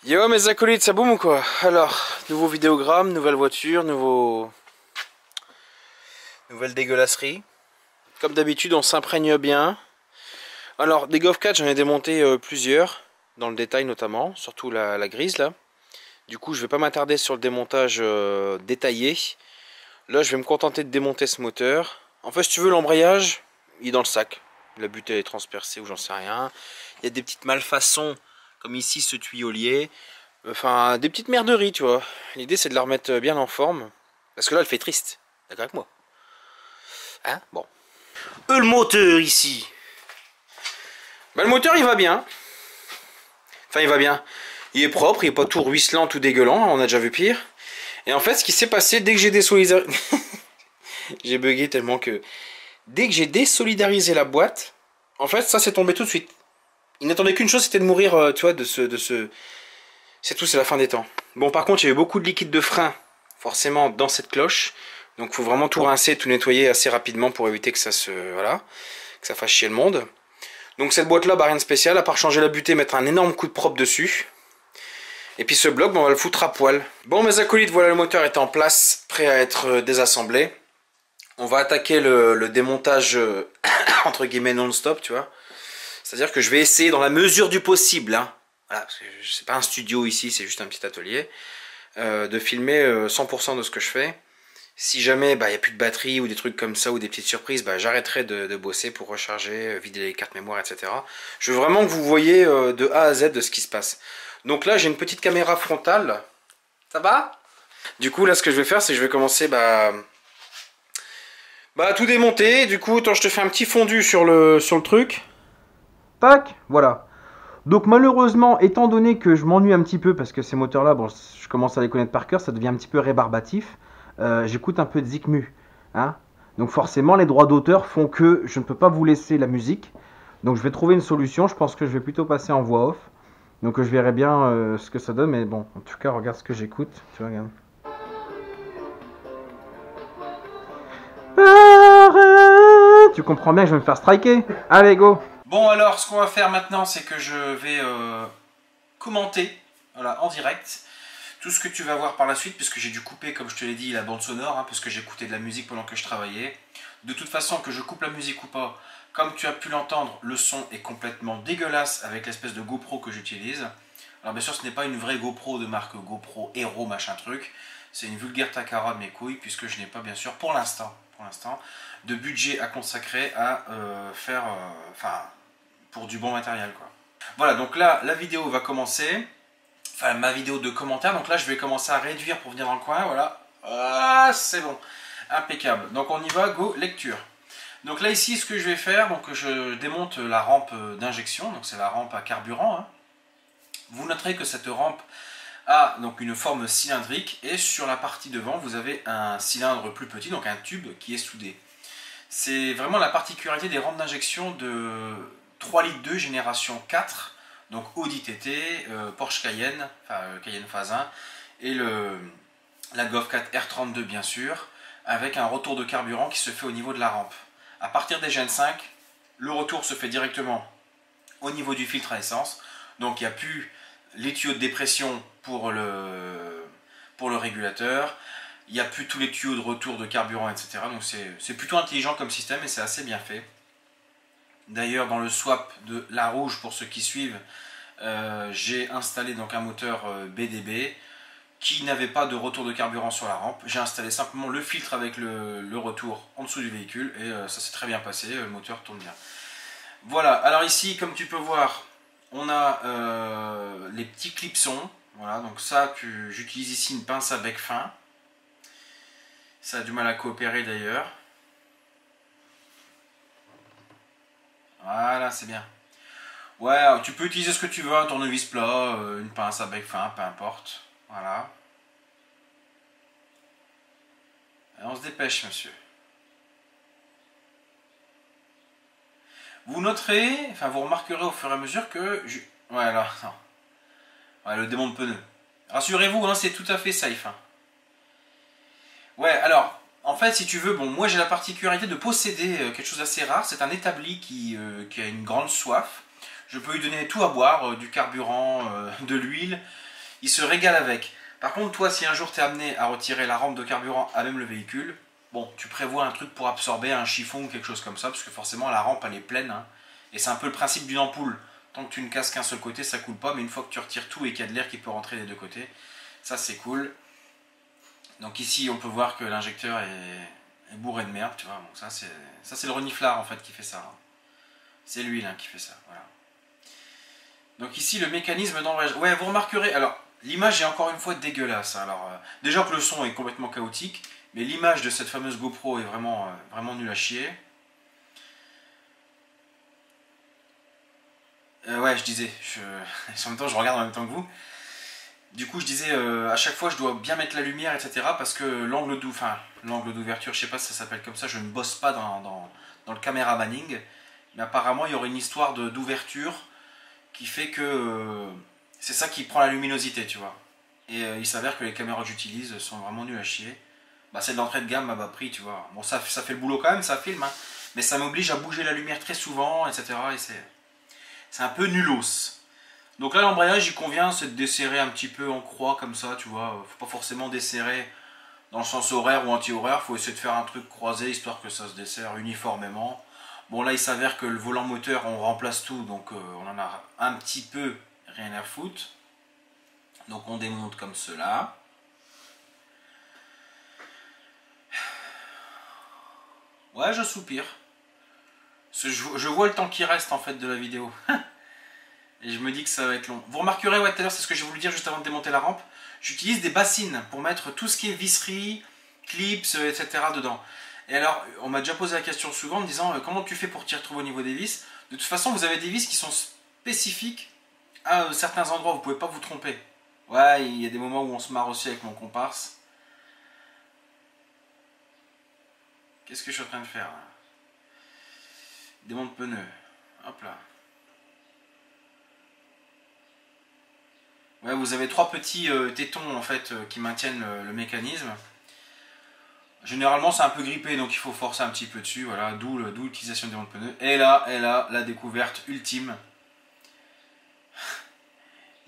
Yo mes acolytes, ça boum ou quoi? Alors, nouveau vidéogramme, nouvelle voiture, nouvelle dégueulasserie. Comme d'habitude, on s'imprègne bien. Alors, des Golf 4, j'en ai démonté plusieurs, dans le détail notamment, surtout la grise là. Du coup, je vais pas m'attarder sur le démontage détaillé. Là, je vais me contenter de démonter ce moteur. En fait, si tu veux, l'embrayage, il est dans le sac. La butée est transpercée ou j'en sais rien. Il y a des petites malfaçons, comme ici ce tuyaulier. Enfin, des petites merderies, tu vois. L'idée, c'est de la remettre bien en forme. Parce que là, elle fait triste. D'accord avec moi? Hein? Bon. Le moteur, ici. Bah, le moteur, il va bien. Enfin, il va bien. Il est propre, il est pas tout ruisselant, tout dégueulant. On a déjà vu pire. Et en fait, ce qui s'est passé, dès que j'ai désolidarisé... j'ai bugué tellement que... Dès que j'ai désolidarisé la boîte, en fait, ça s'est tombé tout de suite. Il n'attendait qu'une chose, c'était de mourir, tu vois, de ce... C'est tout, c'est la fin des temps. Bon, par contre, il y avait beaucoup de liquide de frein, forcément, dans cette cloche. Donc, il faut vraiment tout rincer, tout nettoyer assez rapidement pour éviter que ça se... Voilà, que ça fasse chier le monde. Donc, cette boîte-là, bah, rien de spécial, à part changer la butée, mettre un énorme coup de propre dessus. Et puis, ce bloc, bah, on va le foutre à poil. Bon, mes acolytes, voilà, le moteur est en place, prêt à être désassemblé. On va attaquer le démontage, entre guillemets, non-stop, tu vois. C'est-à-dire que je vais essayer, dans la mesure du possible, hein, voilà, parce que c'est pas un studio ici, c'est juste un petit atelier, de filmer 100% de ce que je fais. Si jamais il n'y a plus de batterie ou des trucs comme ça ou des petites surprises, j'arrêterai de bosser pour recharger, vider les cartes mémoire, etc. Je veux vraiment que vous voyez de A à Z de ce qui se passe. Donc là, j'ai une petite caméra frontale. Ça va? Du coup, là, ce que je vais faire, c'est que je vais commencer à tout démonter. Du coup, attends, je te fais un petit fondu sur le truc. Tac, voilà. Donc malheureusement, étant donné que je m'ennuie un petit peu, parce que ces moteurs-là, bon, je commence à les connaître par cœur, ça devient un petit peu rébarbatif, j'écoute un peu de Zikmu. Hein, donc forcément, les droits d'auteur font que je ne peux pas vous laisser la musique. Donc je vais trouver une solution, je pense que je vais plutôt passer en voix off. Donc je verrai bien ce que ça donne, mais bon, en tout cas, regarde ce que j'écoute. Tu vois, regarde. Tu comprends bien que je vais me faire striker. Allez, go. Bon, alors, ce qu'on va faire maintenant, c'est que je vais commenter, voilà, en direct, tout ce que tu vas voir par la suite, puisque j'ai dû couper, comme je te l'ai dit, la bande sonore, hein, parce que j'écoutais de la musique pendant que je travaillais. De toute façon, que je coupe la musique ou pas, comme tu as pu l'entendre, le son est complètement dégueulasse avec l'espèce de GoPro que j'utilise. Alors bien sûr, ce n'est pas une vraie GoPro de marque GoPro Hero machin truc, c'est une vulgaire Takara de mes couilles, puisque je n'ai pas, bien sûr, pour l'instant, de budget à consacrer à faire, pour du bon matériel, quoi. Voilà, donc là, la vidéo va commencer. Enfin, ma vidéo de commentaire. Donc là, je vais commencer à réduire pour venir dans le coin. Voilà. Ah, c'est bon. Impeccable. Donc on y va, go, lecture. Donc là, ici, ce que je vais faire, donc je démonte la rampe d'injection. Donc c'est la rampe à carburant. Hein. Vous noterez que cette rampe a donc une forme cylindrique. Et sur la partie devant, vous avez un cylindre plus petit, donc un tube qui est soudé. C'est vraiment la particularité des rampes d'injection de 3 litres 2 génération 4, donc Audi TT, Porsche Cayenne, enfin Cayenne Phase 1, et la Golf 4 R32 bien sûr, avec un retour de carburant qui se fait au niveau de la rampe. À partir des Gen 5, le retour se fait directement au niveau du filtre à essence, donc il n'y a plus les tuyaux de dépression pour le régulateur, il n'y a plus tous les tuyaux de retour de carburant, etc. Donc c'est plutôt intelligent comme système et c'est assez bien fait. D'ailleurs, dans le swap de la rouge, pour ceux qui suivent, j'ai installé donc un moteur BDB qui n'avait pas de retour de carburant sur la rampe. J'ai installé simplement le filtre avec le retour en dessous du véhicule et ça s'est très bien passé, le moteur tourne bien. Voilà, alors ici, comme tu peux voir, on a les petits clipsons. Voilà, donc ça, j'utilise ici une pince à bec fin. Ça a du mal à coopérer d'ailleurs. Voilà, c'est bien. Ouais, tu peux utiliser ce que tu veux, un tournevis plat, une pince à bec fin, peu importe. Voilà. Et on se dépêche, monsieur. Vous noterez, enfin vous remarquerez au fur et à mesure que... Ouais, là, non. Ouais, le démon de pneu. Rassurez-vous, hein, c'est tout à fait safe. Hein. Ouais, alors, en fait, si tu veux, bon, moi j'ai la particularité de posséder quelque chose d'assez rare. C'est un établi qui a une grande soif. Je peux lui donner tout à boire, du carburant, de l'huile. Il se régale avec. Par contre, toi, si un jour tu es amené à retirer la rampe de carburant à même le véhicule, bon, tu prévois un truc pour absorber un chiffon ou quelque chose comme ça, parce que forcément la rampe elle est pleine, hein, et c'est un peu le principe d'une ampoule. Tant que tu ne casses qu'un seul côté, ça coule pas, mais une fois que tu retires tout et qu'il y a de l'air qui peut rentrer des deux côtés, ça c'est cool. Donc ici, on peut voir que l'injecteur est bourré de merde, tu vois. Donc ça c'est le reniflard en fait qui fait ça. Hein. C'est l'huile hein, qui fait ça, voilà. Donc ici, le mécanisme d'embrayage. Ouais, vous remarquerez, alors l'image est encore une fois dégueulasse. Hein. Alors, déjà que le son est complètement chaotique, mais l'image de cette fameuse GoPro est vraiment, vraiment nulle à chier. Ouais, je disais, en même temps je regarde en même temps que vous. Du coup, je disais, à chaque fois je dois bien mettre la lumière, etc. Parce que l'angle d'ouverture, je sais pas si ça s'appelle comme ça, je ne bosse pas dans le caméra manning. Mais apparemment, il y aurait une histoire d'ouverture qui fait que c'est ça qui prend la luminosité, tu vois. Et il s'avère que les caméras que j'utilise sont vraiment nulles à chier. Bah, c'est de l'entrée de gamme à bas prix, tu vois. Bon, ça fait le boulot quand même, ça filme, hein. Mais ça m'oblige à bouger la lumière très souvent, etc. Et c'est un peu nulos. Donc là, l'embrayage, il convient, c'est de desserrer un petit peu en croix, comme ça, tu vois. Faut pas forcément desserrer dans le sens horaire ou anti-horaire. Faut essayer de faire un truc croisé, histoire que ça se desserre uniformément. Bon, là, il s'avère que le volant moteur, on remplace tout, donc on en a un petit peu rien à foutre. Donc on démonte comme cela. Ouais, je soupire. Je vois le temps qui reste en fait de la vidéo. Et je me dis que ça va être long. Vous remarquerez, ouais, tout à l'heure, c'est ce que j'ai voulu dire juste avant de démonter la rampe. J'utilise des bassines pour mettre tout ce qui est visserie, clips, etc. dedans. Et alors, on m'a déjà posé la question souvent en me disant comment tu fais pour t'y retrouver au niveau des vis. De toute façon, vous avez des vis qui sont spécifiques à certains endroits, vous ne pouvez pas vous tromper. Ouais, il y a des moments où on se marre aussi avec mon comparse. Qu'est-ce que je suis en train de faire là? Démonte pneu. Hop là. Ouais, vous avez trois petits tétons en fait qui maintiennent le mécanisme. Généralement c'est un peu grippé donc il faut forcer un petit peu dessus, voilà, d'où l'utilisation des démonte pneus. Et là, la découverte ultime.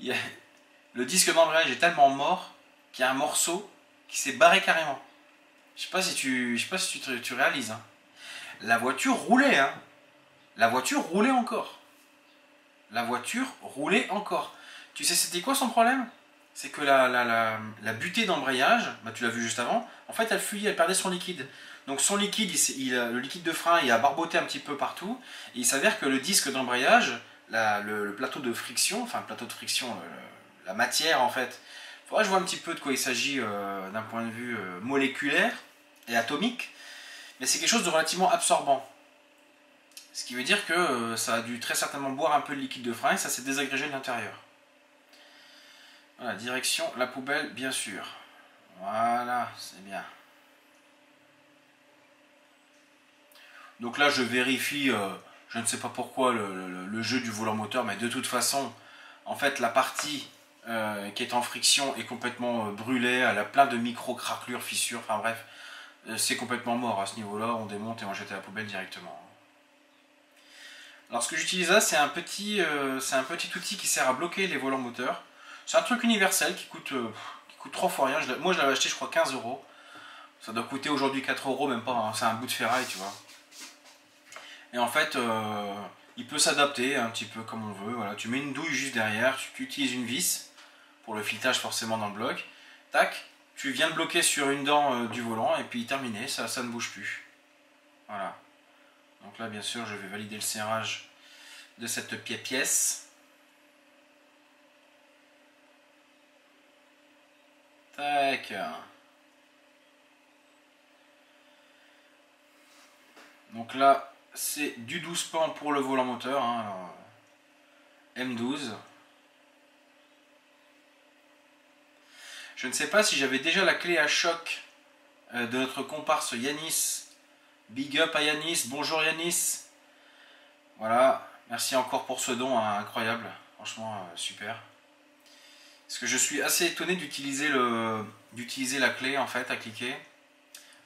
Le disque d'embrayage est tellement mort qu'il y a un morceau qui s'est barré carrément. Je sais pas si tu réalises. Hein. La voiture roulait, hein. La voiture roulait encore. La voiture roulait encore. Tu sais c'était quoi son problème? C'est que la butée d'embrayage, bah, tu l'as vu juste avant, en fait elle fuyait, elle perdait son liquide. Donc son liquide, le liquide de frein, il a barboté un petit peu partout. Et il s'avère que le disque d'embrayage, le plateau de friction, enfin le plateau de friction, la matière en fait, il faudra que je vois un petit peu de quoi il s'agit d'un point de vue moléculaire et atomique. Mais c'est quelque chose de relativement absorbant. Ce qui veut dire que ça a dû très certainement boire un peu de liquide de frein et ça s'est désagrégé de l'intérieur. Voilà, direction la poubelle, bien sûr. Voilà, c'est bien. Donc là, je vérifie, je ne sais pas pourquoi, le jeu du volant moteur, mais de toute façon, en fait, la partie qui est en friction est complètement brûlée, elle a plein de micro-craquelures, fissures, enfin bref, c'est complètement mort à ce niveau-là, on démonte et on jette à la poubelle directement. Alors ce que j'utilise là, c'est un petit outil qui sert à bloquer les volants moteurs. C'est un truc universel qui coûte 3 fois rien. Moi je l'avais acheté je crois 15 euros. Ça doit coûter aujourd'hui 4 euros, même pas, hein. C'est un bout de ferraille, tu vois. Et en fait, il peut s'adapter un petit peu comme on veut. Voilà. Tu mets une douille juste derrière, tu utilises une vis pour le filetage forcément dans le bloc. Tac, tu viens de bloquer sur une dent du volant et puis terminé, ça ne bouge plus. Voilà. Donc là, bien sûr, je vais valider le serrage de cette pièce. Tac. Donc là, c'est du 12 pans pour le volant moteur. Hein, alors, M12. Je ne sais pas si j'avais déjà la clé à choc de notre comparse Yanis. Big up à Yanis. Bonjour Yanis. Voilà. Merci encore pour ce don, hein, incroyable. Franchement, super. Parce que je suis assez étonné d'utiliser la clé en fait à cliquer.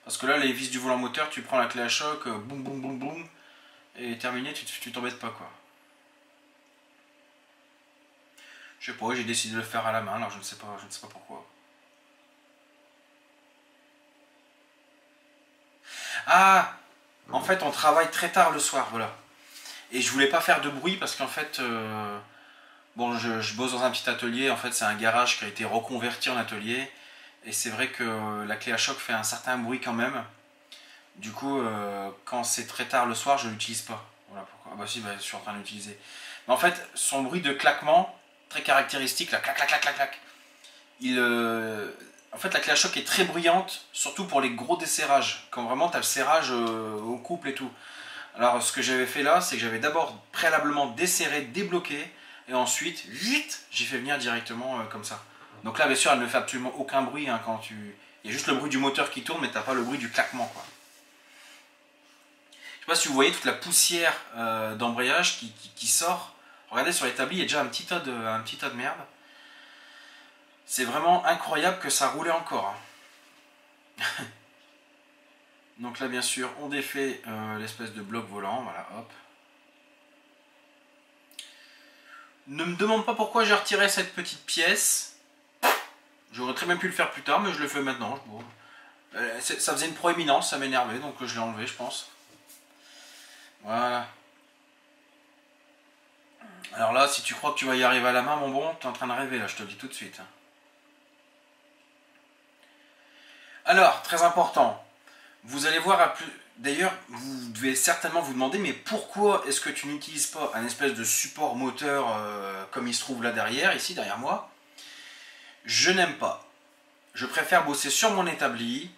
Parce que là, les vis du volant moteur, tu prends la clé à choc, boum boum boum boum, et terminé, tu t'embêtes pas quoi. Je sais pas, j'ai décidé de le faire à la main, alors je ne sais pas pourquoi. Ah, en fait, on travaille très tard le soir, voilà. Et je voulais pas faire de bruit parce qu'en fait, bon, je bosse dans un petit atelier. En fait, c'est un garage qui a été reconverti en atelier. Et c'est vrai que la clé à choc fait un certain bruit quand même. Du coup, quand c'est très tard le soir, je l'utilise pas. Voilà pourquoi. Ah bah si, bah, je suis en train de l'utiliser. Mais en fait, son bruit de claquement, très caractéristique, là, clac, clac, clac, clac, clac. En fait, la clé à choc est très bruyante, surtout pour les gros desserrages. Quand vraiment tu as le serrage au couple et tout. Alors, ce que j'avais fait là, c'est que j'avais d'abord préalablement desserré, débloqué, et ensuite, vite, j'ai fait venir directement comme ça. Donc là, bien sûr, elle ne fait absolument aucun bruit hein, quand tu... Il y a juste le bruit du moteur qui tourne, mais t'as pas le bruit du claquement, quoi. Je sais pas si vous voyez toute la poussière d'embrayage qui sort. Regardez sur l'établi, il y a déjà un petit tas de merde. C'est vraiment incroyable que ça roulait encore. Hein. Donc là, bien sûr, on défait l'espèce de bloc volant. Voilà, hop. Ne me demande pas pourquoi j'ai retiré cette petite pièce. J'aurais très bien pu le faire plus tard, mais je le fais maintenant. Bon. Ça faisait une proéminence, ça m'énervait, donc je l'ai enlevé, je pense. Voilà. Alors là, si tu crois que tu vas y arriver à la main, mon bon, tu es en train de rêver, là, je te le dis tout de suite. Alors, très important, vous allez voir, d'ailleurs, vous devez certainement vous demander, mais pourquoi est-ce que tu n'utilises pas un espèce de support moteur comme il se trouve là derrière, ici, derrière moi? Je n'aime pas. Je préfère bosser sur mon établi.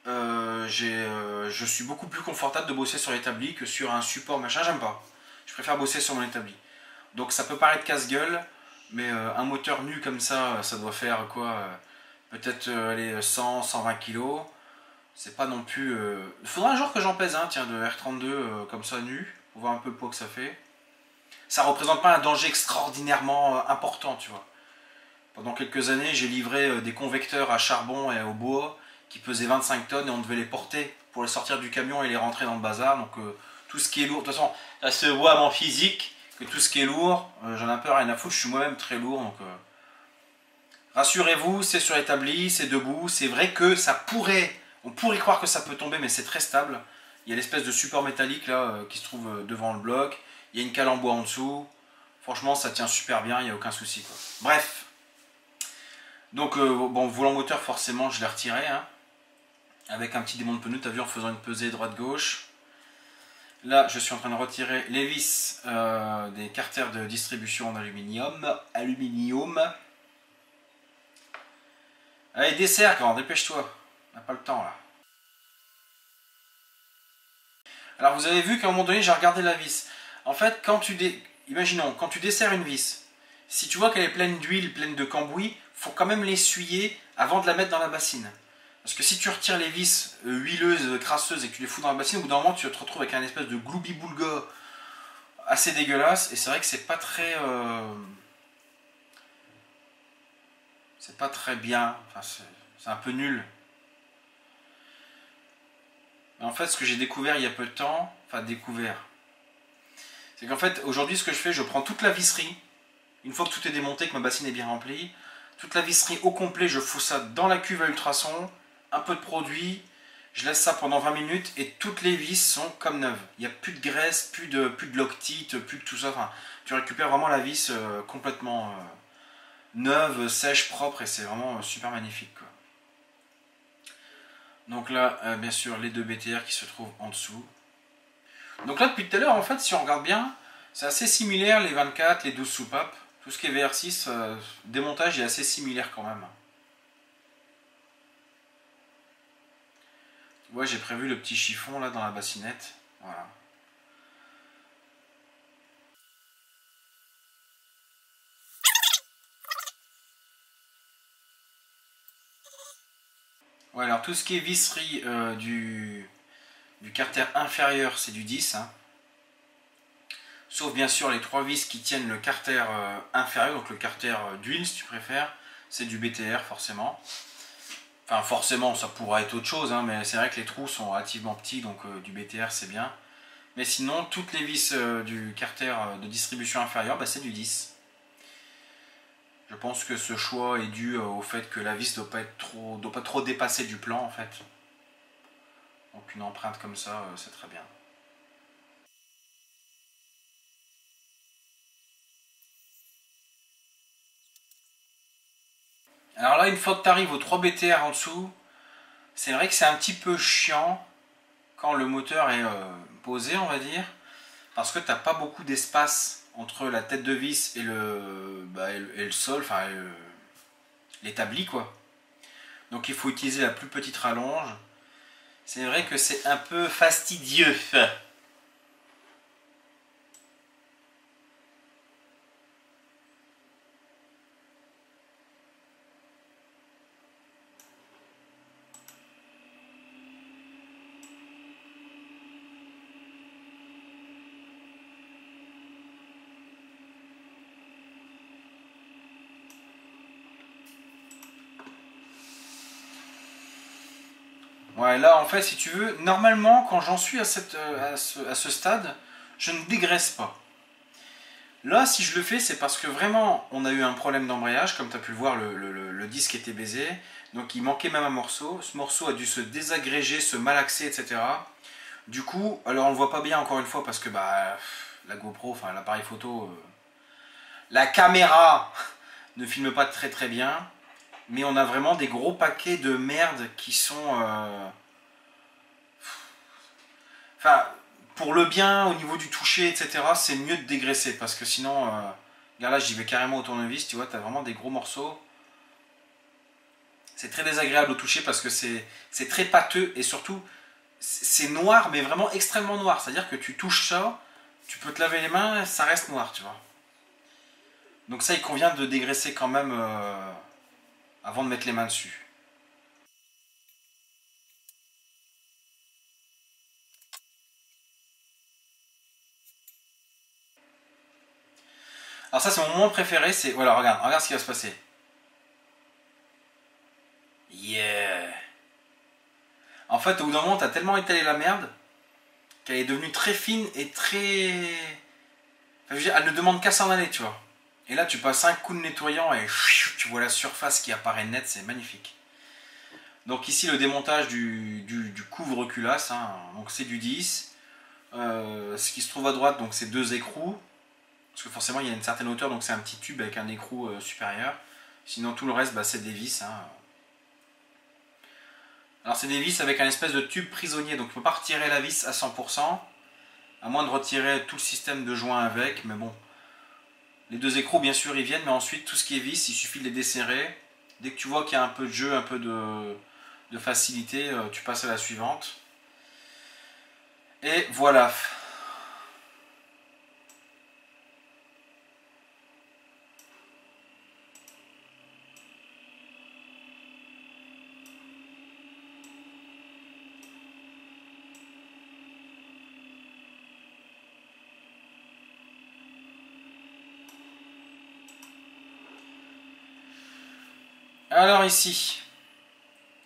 Je suis beaucoup plus confortable de bosser sur l'établi que sur un support machin, j'aime pas. Je préfère bosser sur mon établi. Donc ça peut paraître casse-gueule, mais un moteur nu comme ça doit faire quoi peut-être les 100, 120 kg. C'est pas non plus... Il faudra un jour que j'en pèse un, tiens, de R32 comme ça nu, pour voir un peu le poids que ça fait. Ça représente pas un danger extraordinairement important, tu vois. Pendant quelques années, j'ai livré des convecteurs à charbon et au bois qui pesaient 25 tonnes et on devait les porter pour les sortir du camion et les rentrer dans le bazar. Donc tout ce qui est lourd, de toute façon, ça se voit à mon physique que tout ce qui est lourd, j'en ai un peu rien à foutre, je suis moi-même très lourd. Donc rassurez-vous, c'est sur l'établi, c'est debout. C'est vrai que ça pourrait, on pourrait croire que ça peut tomber, mais c'est très stable. Il y a l'espèce de support métallique là qui se trouve devant le bloc. Il y a une cale en bois en dessous. Franchement, ça tient super bien, il n'y a aucun souci, quoi. Bref. Donc, bon, volant moteur, forcément, je l'ai retiré. Hein, avec un petit démon de pneu, tu as vu, en faisant une pesée droite-gauche. Là, je suis en train de retirer les vis des carters de distribution en aluminium. Allez, dessert, grand, dépêche-toi. On n'a pas le temps, là. Alors, vous avez vu qu'à un moment donné, j'ai regardé la vis. En fait, imaginons, quand tu desserres une vis, si tu vois qu'elle est pleine d'huile, pleine de cambouis, faut quand même l'essuyer avant de la mettre dans la bassine. Parce que si tu retires les vis huileuses, crasseuses et que tu les fous dans la bassine, au bout d'un moment tu te retrouves avec un espèce de gloubi-boulga assez dégueulasse. Et c'est vrai que c'est pas très... c'est pas très bien. Enfin, c'est un peu nul. Mais en fait, ce que j'ai découvert il y a peu de temps, c'est qu'en fait, aujourd'hui, ce que je fais, je prends toute la visserie. Une fois que tout est démonté, que ma bassine est bien remplie, toute la visserie au complet, je fous ça dans la cuve à ultrasons, un peu de produit, je laisse ça pendant 20 minutes et toutes les vis sont comme neuves. Il n'y a plus de graisse, plus de loctite, plus de tout ça. Enfin, tu récupères vraiment la vis complètement neuve, sèche, propre et c'est vraiment super magnifique, quoi. Donc là, bien sûr, les deux BTR qui se trouvent en dessous. Donc là, depuis tout à l'heure, en fait, si on regarde bien, c'est assez similaire, les 24, les 12 soupapes. Tout ce qui est VR6, démontage est assez similaire quand même. Ouais, j'ai prévu le petit chiffon là dans la bassinette. Voilà. Ouais, alors tout ce qui est visserie du carter inférieur, c'est du 10. Hein. Sauf bien sûr les 3 vis qui tiennent le carter inférieur, donc le carter d'huile si tu préfères, c'est du BTR forcément. Enfin forcément ça pourra être autre chose, hein, mais c'est vrai que les trous sont relativement petits, donc du BTR c'est bien. Mais sinon toutes les vis du carter de distribution inférieure, bah, c'est du 10. Je pense que ce choix est dû au fait que la vis ne doit pas trop dépasser du plan en fait. Donc une empreinte comme ça, c'est très bien. Alors là, une fois que tu arrives aux 3 BTR en dessous, c'est vrai que c'est un petit peu chiant quand le moteur est posé, on va dire, parce que tu n'as pas beaucoup d'espace entre la tête de vis et le sol, enfin l'établi quoi. Donc il faut utiliser la plus petite rallonge. C'est vrai que c'est un peu fastidieux. Ouais, là en fait, si tu veux, normalement, quand j'en suis à ce stade, je ne dégraisse pas. Là, si je le fais, c'est parce que vraiment, on a eu un problème d'embrayage, comme tu as pu le voir, le disque était baisé, donc il manquait même un morceau. Ce morceau a dû se désagréger, se malaxer, etc. Du coup, alors on le voit pas bien encore une fois parce que bah la GoPro, enfin l'appareil photo, la caméra ne filme pas très très bien, mais on a vraiment des gros paquets de merde qui sont enfin, pour le bien, au niveau du toucher, etc., c'est mieux de dégraisser, parce que sinon, regarde là, j'y vais carrément au tournevis, tu vois, t'as vraiment des gros morceaux. C'est très désagréable au toucher parce que c'est très pâteux, et surtout, c'est noir, mais vraiment extrêmement noir. C'est-à-dire que tu touches ça, tu peux te laver les mains, ça reste noir, tu vois. Donc ça, il convient de dégraisser quand même avant de mettre les mains dessus. Alors ça, c'est mon moment préféré, c'est... Voilà, regarde ce qui va se passer. Yeah! En fait, au bout d'un moment, t'as tellement étalé la merde qu'elle est devenue très fine et très... Enfin, je veux dire, elle ne demande qu'à s'en aller, tu vois. Et là, tu passes un coup de nettoyant et tu vois la surface qui apparaît nette, c'est magnifique. Donc ici, le démontage du couvre-culasse, hein. Donc c'est du 10. Ce qui se trouve à droite, donc c'est 2 écrous. Parce que forcément, il y a une certaine hauteur, donc c'est un petit tube avec un écrou supérieur. Sinon, tout le reste, bah, c'est des vis, hein. Alors c'est des vis avec un espèce de tube prisonnier, donc on ne peut pas retirer la vis à 100%, à moins de retirer tout le système de joints avec, mais bon. Les 2 écrous, bien sûr, ils viennent, mais ensuite, tout ce qui est vis, il suffit de les desserrer. Dès que tu vois qu'il y a un peu de jeu, un peu de facilité, tu passes à la suivante. Et voilà. Alors ici,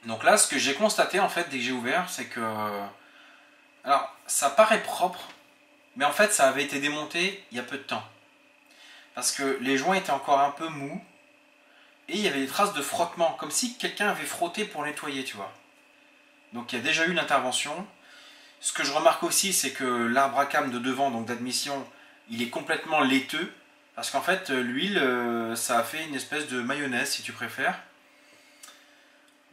donc là, ce que j'ai constaté en fait dès que j'ai ouvert, c'est que... Alors, ça paraît propre, mais en fait, ça avait été démonté il y a peu de temps. Parce que les joints étaient encore un peu mous, et il y avait des traces de frottement, comme si quelqu'un avait frotté pour nettoyer, tu vois. Donc il y a déjà eu une intervention. Ce que je remarque aussi, c'est que l'arbre à cam de devant, donc d'admission, il est complètement laiteux, parce qu'en fait, l'huile, ça a fait une espèce de mayonnaise, si tu préfères.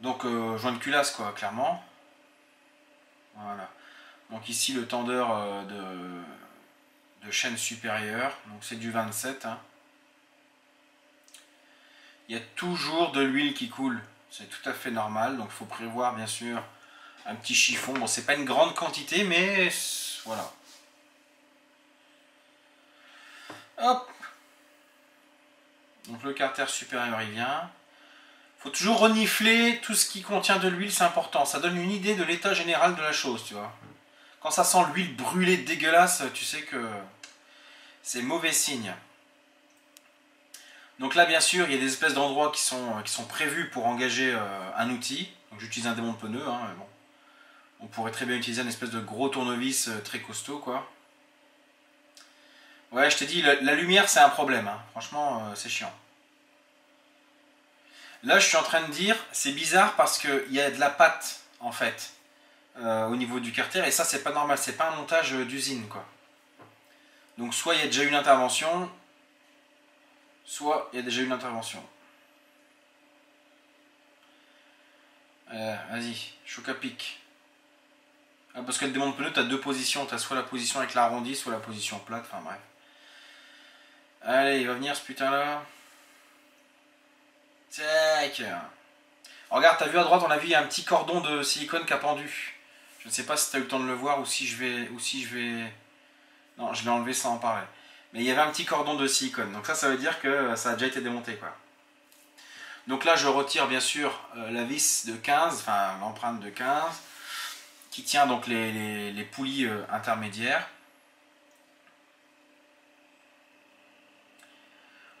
Donc, joint de culasse, quoi, clairement. Voilà. Donc ici, le tendeur de chaîne supérieure, donc c'est du 27, hein. Il y a toujours de l'huile qui coule, c'est tout à fait normal, donc il faut prévoir bien sûr un petit chiffon. Bon, c'est pas une grande quantité, mais voilà. Hop. Donc le carter supérieur il vient. Il faut toujours renifler tout ce qui contient de l'huile, c'est important. Ça donne une idée de l'état général de la chose, tu vois. Quand ça sent l'huile brûlée dégueulasse, tu sais que c'est mauvais signe. Donc là, bien sûr, il y a des espèces d'endroits qui sont prévus pour engager un outil. Donc j'utilise un démonte pneu, hein, mais bon. On pourrait très bien utiliser un espèce de gros tournevis très costaud, quoi. Ouais, je t'ai dit, la lumière, c'est un problème, hein. Franchement, c'est chiant. Là, je suis en train de dire, c'est bizarre parce qu'il y a de la pâte, en fait, au niveau du carter, et ça, c'est pas normal, c'est pas un montage d'usine, quoi. Donc, soit il y a déjà eu une intervention, soit il y a déjà eu une intervention. Vas-y, choc à pic. Ah, parce que le démonte pneu, tu as deux positions, tu as soit la position avec l'arrondi, soit la position plate, enfin bref. Allez, il va venir ce putain là. Tac. Regarde, t'as vu à droite, on a vu, il y a un petit cordon de silicone qui a pendu. Je ne sais pas si t'as eu le temps de le voir ou si je vais... Non, je l'ai enlevé sans en parler. Mais il y avait un petit cordon de silicone. Donc ça veut dire que ça a déjà été démonté, quoi. Donc là, je retire bien sûr la vis de 15, enfin l'empreinte de 15, qui tient donc les poulies intermédiaires.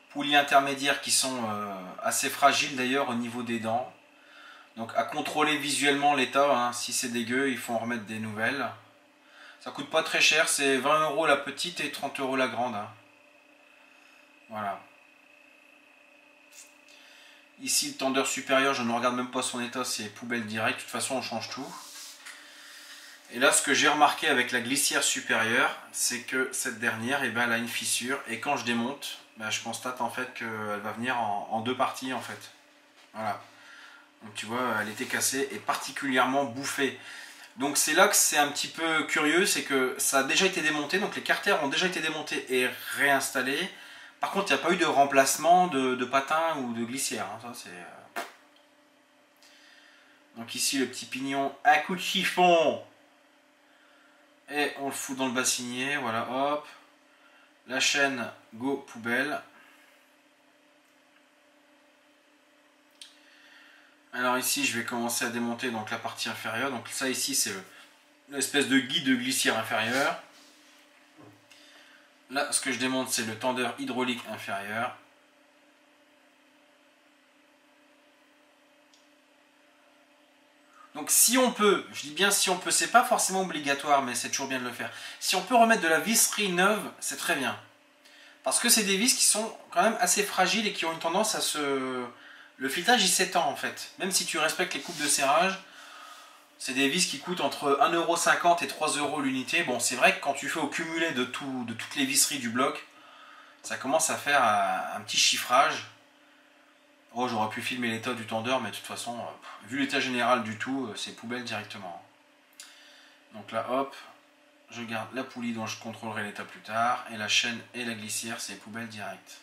Poulies intermédiaires qui sont assez fragiles d'ailleurs au niveau des dents. Donc à contrôler visuellement l'état, hein. Si c'est dégueu, il faut en remettre des nouvelles. Ça coûte pas très cher, c'est 20 € la petite et 30 € la grande, hein. Voilà. Ici le tendeur supérieur, je ne regarde même pas son état, c'est poubelle directe, de toute façon on change tout. Et là ce que j'ai remarqué avec la glissière supérieure, c'est que cette dernière, eh ben, elle a une fissure, et quand je démonte, ben, je constate en fait qu'elle va venir en deux parties en fait. Voilà. Donc tu vois, elle était cassée et particulièrement bouffée. Donc c'est là que c'est un petit peu curieux, c'est que ça a déjà été démonté, donc les carters ont déjà été démontés et réinstallés. Par contre, il n'y a pas eu de remplacement de patins ou de glissière, hein. Ça, c'est... Donc ici, le petit pignon à coup de chiffon. Et on le fout dans le bassinier, voilà, hop. La chaîne, go, poubelle. Alors ici, je vais commencer à démonter donc, la partie inférieure. Donc ça ici, c'est l'espèce de guide de glissière inférieure. Là, ce que je démonte, c'est le tendeur hydraulique inférieur. Donc si on peut, je dis bien si on peut, c'est pas forcément obligatoire, mais c'est toujours bien de le faire. Si on peut remettre de la visserie neuve, c'est très bien. Parce que c'est des vis qui sont quand même assez fragiles et qui ont une tendance à se... Le filetage, il s'étend en fait. Même si tu respectes les coupes de serrage, c'est des vis qui coûtent entre 1,50 € et 3 € l'unité. Bon, c'est vrai que quand tu fais au cumulé de toutes les visseries du bloc, ça commence à faire un petit chiffrage. Oh, j'aurais pu filmer l'état du tendeur, mais de toute façon, vu l'état général du tout, c'est poubelle directement. Donc là, hop, je garde la poulie dont je contrôlerai l'état plus tard, et la chaîne et la glissière, c'est poubelle directe.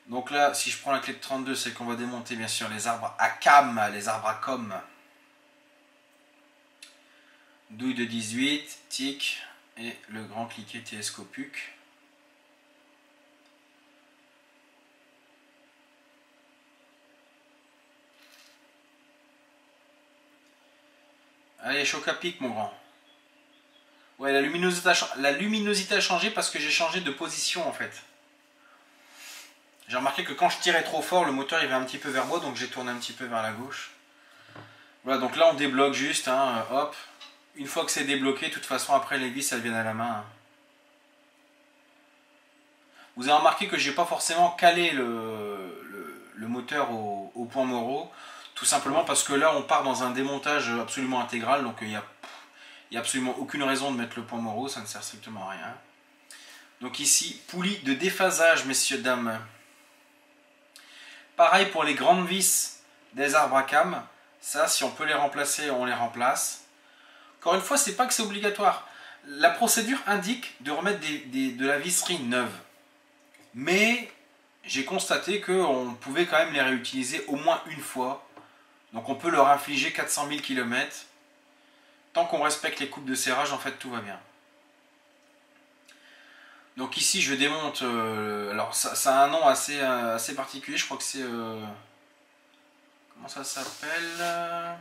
Donc là, si je prends la clé de 32, c'est qu'on va démonter bien sûr les arbres à cam, les arbres à com. Douille de 18, tic, et le grand cliquet télescopique. Allez, choc à pic, mon grand. Ouais, la luminosité a changé parce que j'ai changé de position en fait. J'ai remarqué que quand je tirais trop fort, le moteur il va un petit peu vers moi, donc j'ai tourné un petit peu vers la gauche. Voilà, donc là on débloque juste, hein, hop. Une fois que c'est débloqué, de toute façon après les vis elles viennent à la main, hein. Vous avez remarqué que j'ai pas forcément calé le moteur au point Moreau, tout simplement parce que là on part dans un démontage absolument intégral, donc il n'y a absolument aucune raison de mettre le point Moreau, ça ne sert strictement à rien. Donc ici, poulie de déphasage, messieurs, dames. Pareil pour les grandes vis des arbres à cam, ça si on peut les remplacer, on les remplace. Encore une fois, c'est pas que c'est obligatoire. La procédure indique de remettre de la visserie neuve. Mais j'ai constaté qu'on pouvait quand même les réutiliser au moins une fois. Donc on peut leur infliger 400 000 km. Tant qu'on respecte les coupes de serrage, en fait, tout va bien. Donc ici, je démonte... alors ça a un nom assez particulier. Je crois que c'est... comment ça s'appelle?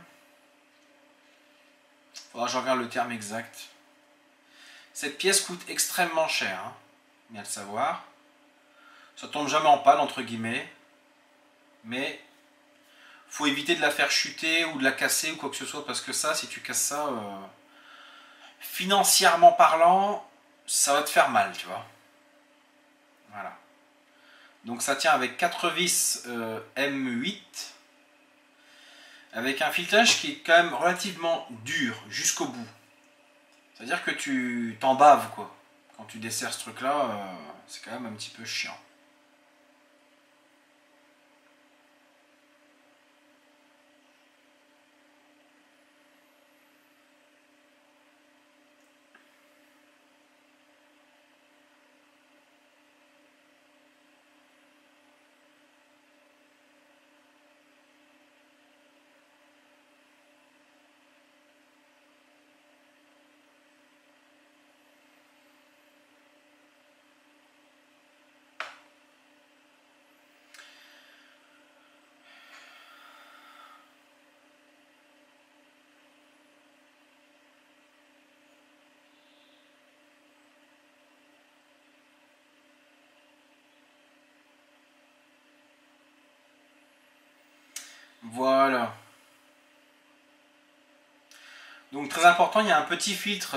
Faudra que je regarde le terme exact. Cette pièce coûte extrêmement cher, hein, bien le savoir. Ça tombe jamais en panne, entre guillemets. Mais faut éviter de la faire chuter ou de la casser ou quoi que ce soit. Parce que ça, si tu casses ça, financièrement parlant, ça va te faire mal, tu vois. Voilà. Donc ça tient avec 4 vis M8. Avec un filetage qui est quand même relativement dur jusqu'au bout. C'est-à-dire que tu t'en baves quoi. Quand tu desserres ce truc là, c'est quand même un petit peu chiant. Voilà. Donc très important, il y a un petit filtre.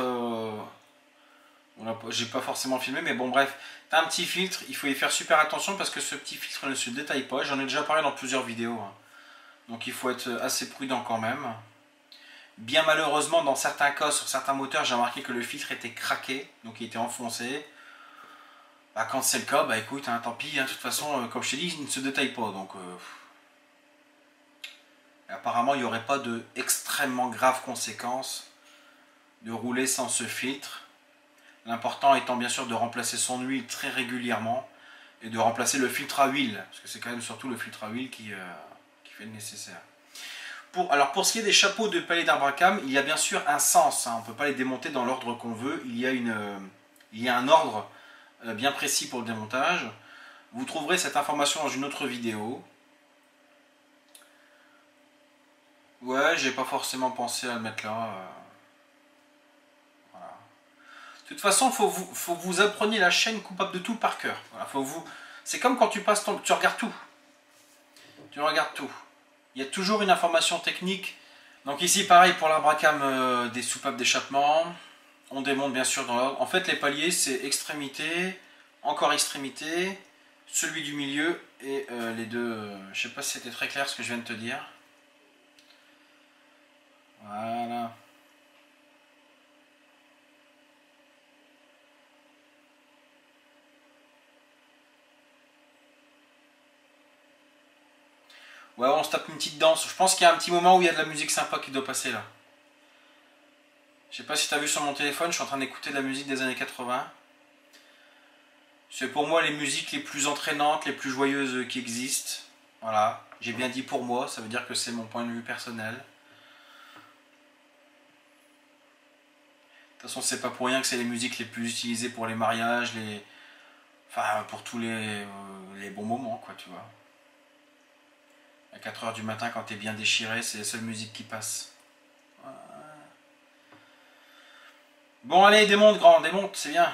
J'ai pas forcément filmé, mais bon bref. T'as un petit filtre, il faut y faire super attention parce que ce petit filtre ne se détaille pas. J'en ai déjà parlé dans plusieurs vidéos. Hein. Donc il faut être assez prudent quand même. Bien malheureusement, dans certains cas, sur certains moteurs, j'ai remarqué que le filtre était craqué, donc il était enfoncé. Bah, quand c'est le cas, bah écoute, hein, tant pis, hein, de toute façon, comme je t'ai dit, il ne se détaille pas. Donc apparemment, il n'y aurait pas de extrêmement graves conséquences de rouler sans ce filtre. L'important étant bien sûr de remplacer son huile très régulièrement et de remplacer le filtre à huile, parce que c'est quand même surtout le filtre à huile qui fait le nécessaire. Alors pour ce qui est des chapeaux de palier d'arbre à cam, il y a bien sûr un sens, hein, on ne peut pas les démonter dans l'ordre qu'on veut, il y a un ordre bien précis pour le démontage. Vous trouverez cette information dans une autre vidéo. Ouais, j'ai pas forcément pensé à le mettre là. Voilà. De toute façon, faut que vous appreniez la chaîne coupable de tout par cœur. Voilà, c'est comme quand tu passes tu regardes tout. Tu regardes tout. Il y a toujours une information technique. Donc ici, pareil pour l'arbre à cam des soupapes d'échappement. On démonte bien sûr dans l'ordre. En fait, les paliers, c'est extrémité, encore extrémité, celui du milieu et les deux. Je sais pas si c'était très clair ce que je viens de te dire. Voilà. Ouais, on se tape une petite danse. Je pense qu'il y a un petit moment où il y a de la musique sympa qui doit passer là. Je sais pas si tu as vu sur mon téléphone, je suis en train d'écouter de la musique des années 80. C'est pour moi les musiques les plus entraînantes, les plus joyeuses qui existent. Voilà, j'ai bien dit pour moi, ça veut dire que c'est mon point de vue personnel. De toute façon, c'est pas pour rien que c'est les musiques les plus utilisées pour les mariages, enfin pour tous les bons moments, quoi, tu vois. À 4 h du matin, quand t'es bien déchiré, c'est les seules musiques qui passent. Voilà. Bon, allez, démonte, grand, démonte, c'est bien.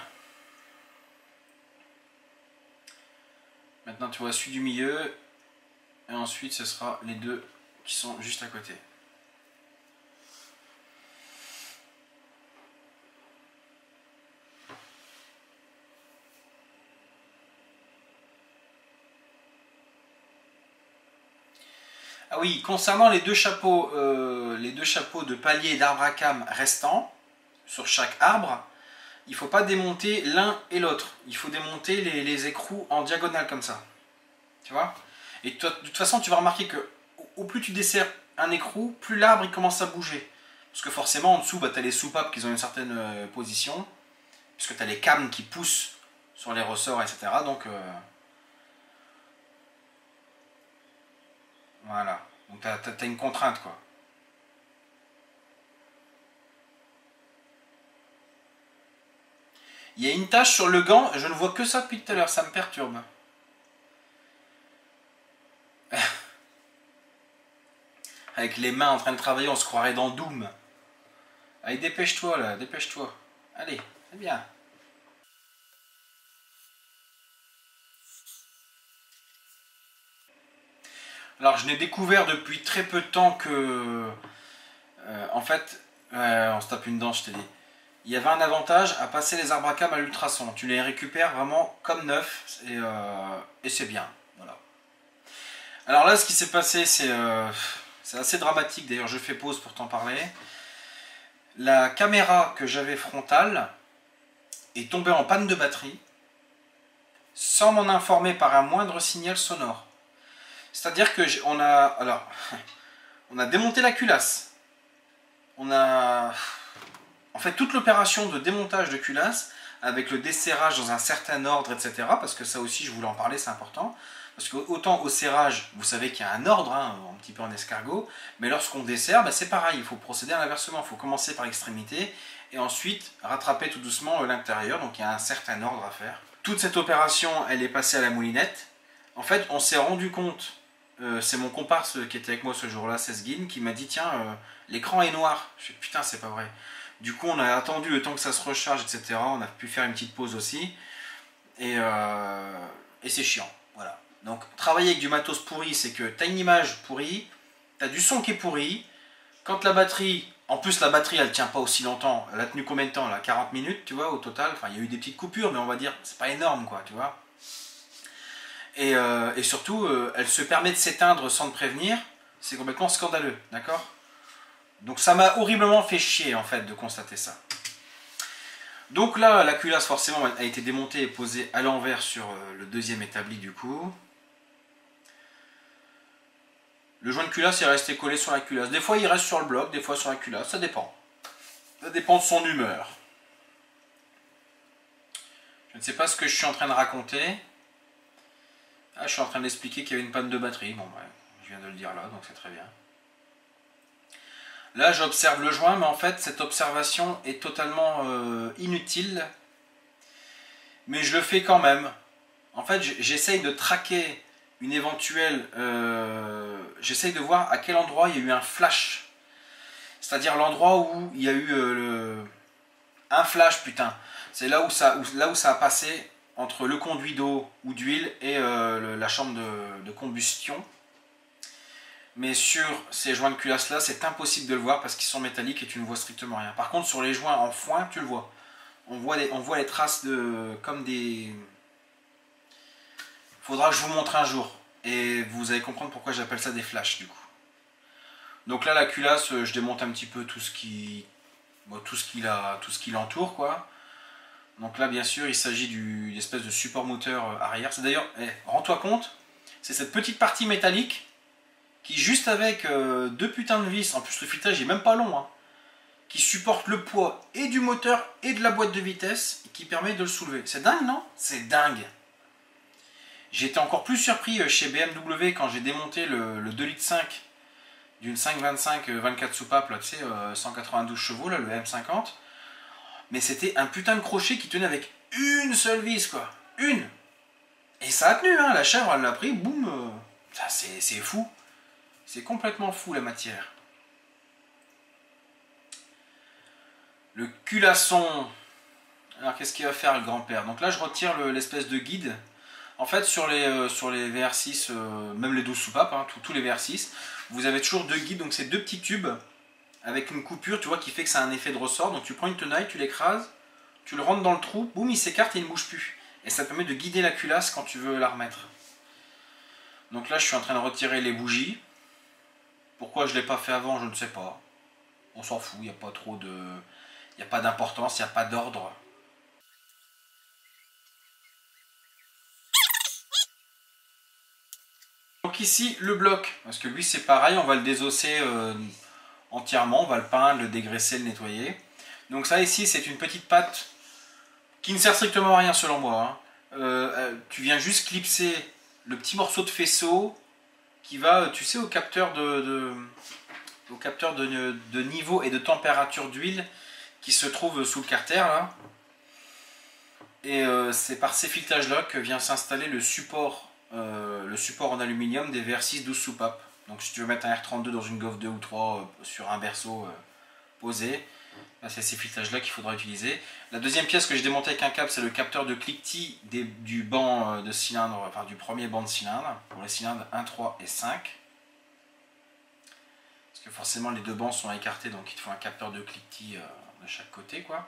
Maintenant, tu vois celui du milieu. Et ensuite, ce sera les deux qui sont juste à côté. Ah oui, concernant les deux chapeaux de palier d'arbre à cam restants, sur chaque arbre, il ne faut pas démonter l'un et l'autre. Il faut démonter les écrous en diagonale comme ça. Tu vois? Et toi, de toute façon, tu vas remarquer que au plus tu desserres un écrou, plus l'arbre il commence à bouger. Parce que forcément, en dessous, bah, tu as les soupapes qui ont une certaine position, puisque tu as les cames qui poussent sur les ressorts, etc. Donc, voilà. Donc, tu as une contrainte, quoi. Il y a une tache sur le gant, je ne vois que ça depuis tout à l'heure, ça me perturbe. Avec les mains en train de travailler, on se croirait dans Doom. Allez, dépêche-toi là, dépêche-toi. Allez, c'est bien. Alors, je n'ai découvert depuis très peu de temps que... en fait, on se tape une dent, je t'ai dit. il y avait un avantage à passer les arbres à cam à l'ultrason. Tu les récupères vraiment comme neufs et c'est bien. Voilà. Alors là, ce qui s'est passé, c'est assez dramatique. D'ailleurs, je fais pause pour t'en parler. La caméra que j'avais frontale est tombée en panne de batterie sans m'en informer par un moindre signal sonore. C'est-à-dire que on a démonté la culasse. En fait, toute l'opération de démontage de culasse, avec le desserrage dans un certain ordre, etc. Parce que ça aussi, je voulais en parler, c'est important. Parce que autant au serrage, vous savez qu'il y a un ordre, hein, un petit peu en escargot, mais lorsqu'on desserre, ben c'est pareil, il faut procéder à l'inversement. Il faut commencer par l'extrémité et ensuite rattraper tout doucement l'intérieur. Donc il y a un certain ordre à faire. Toute cette opération, elle est passée à la moulinette. En fait, on s'est rendu compte, c'est mon comparse qui était avec moi ce jour-là, Sesguin, qui m'a dit tiens, l'écran est noir. Je fais putain, c'est pas vrai. Du coup, on a attendu le temps que ça se recharge, etc. On a pu faire une petite pause aussi. Et c'est chiant. Voilà. Donc, travailler avec du matos pourri, c'est que tu as une image pourrie, tu as du son qui est pourri. Quand la batterie, en plus la batterie, elle tient pas aussi longtemps. Elle a tenu combien de temps là? 40 minutes, tu vois, au total. Enfin, il y a eu des petites coupures, mais on va dire, c'est pas énorme, quoi, tu vois. Et surtout, elle se permet de s'éteindre sans te prévenir. C'est complètement scandaleux, d'accord? Donc ça m'a horriblement fait chier en fait de constater ça. Donc là, la culasse forcément a été démontée et posée à l'envers sur le deuxième établi du coup. Le joint de culasse est resté collé sur la culasse. Des fois il reste sur le bloc, des fois sur la culasse, ça dépend. Ça dépend de son humeur. Je ne sais pas ce que je suis en train de raconter. Ah, je suis en train d'expliquer qu'il y avait une panne de batterie. Bon, ouais, je viens de le dire là, donc c'est très bien. Là, j'observe le joint, mais en fait, cette observation est totalement inutile. Mais je le fais quand même. En fait, j'essaye de traquer une éventuelle... j'essaye de voir à quel endroit il y a eu un flash. C'est-à-dire l'endroit où il y a eu un flash, putain. C'est là où ça a passé entre le conduit d'eau ou d'huile et la chambre de combustion. Mais sur ces joints de culasse là, c'est impossible de le voir parce qu'ils sont métalliques et tu ne vois strictement rien. Par contre, sur les joints en foin, tu le vois. On voit les traces comme des... Faudra que je vous montre un jour. Et vous allez comprendre pourquoi j'appelle ça des flashs du coup. Donc là, la culasse, je démonte un petit peu tout ce qui l'entoure, quoi. Donc là, bien sûr, il s'agit d'une espèce de support moteur arrière. C'est d'ailleurs, rends-toi compte, c'est cette petite partie métallique qui, juste avec deux putains de vis, en plus le filetage est même pas long, hein, qui supporte le poids et du moteur et de la boîte de vitesse, et qui permet de le soulever. C'est dingue, non? C'est dingue. J'étais encore plus surpris chez BMW quand j'ai démonté le 2,5 litres d'une 525 24 soupapes, là, tu sais, 192 chevaux, là, le M50. Mais c'était un putain de crochet qui tenait avec une seule vis, quoi. Une. Et ça a tenu, hein. La chèvre, elle l'a pris, boum. C'est fou. C'est complètement fou, la matière. Le culasson. Alors, qu'est-ce qu'il va faire, le grand-père? Donc là, je retire l'espèce de guide. En fait, sur les VR6, même les 12 soupapes, hein, tous les VR6, vous avez toujours deux guides. Donc, c'est deux petits tubes avec une coupure, tu vois, qui fait que ça a un effet de ressort. Donc tu prends une tenaille, tu l'écrases, tu le rentres dans le trou, boum, il s'écarte et il ne bouge plus. Et ça permet de guider la culasse quand tu veux la remettre. Donc là, je suis en train de retirer les bougies. Pourquoi je ne l'ai pas fait avant, je ne sais pas. On s'en fout, il n'y a pas trop de... Il n'y a pas d'importance, il n'y a pas d'ordre. Donc ici, le bloc. Parce que lui, c'est pareil, on va le désosser... entièrement, on va le peindre, le dégraisser, le nettoyer. Donc ça ici c'est une petite pâte qui ne sert strictement à rien selon moi. Hein. Tu viens juste clipser le petit morceau de faisceau qui va, tu sais, au capteur de niveau et de température d'huile qui se trouve sous le carter là. Et c'est par ces filettages là que vient s'installer le support en aluminium des VR6 12 soupapes. Donc si tu veux mettre un R32 dans une Golf 2 ou 3 sur un berceau posé, c'est ces filettages là qu'il faudra utiliser. La deuxième pièce que j'ai démontée avec un câble, c'est le capteur de cliquetis du banc de cylindre, enfin du premier banc de cylindre, pour les cylindres 1, 3 et 5. Parce que forcément les deux bancs sont écartés, donc il te faut un capteur de cliquetis de chaque côté, quoi.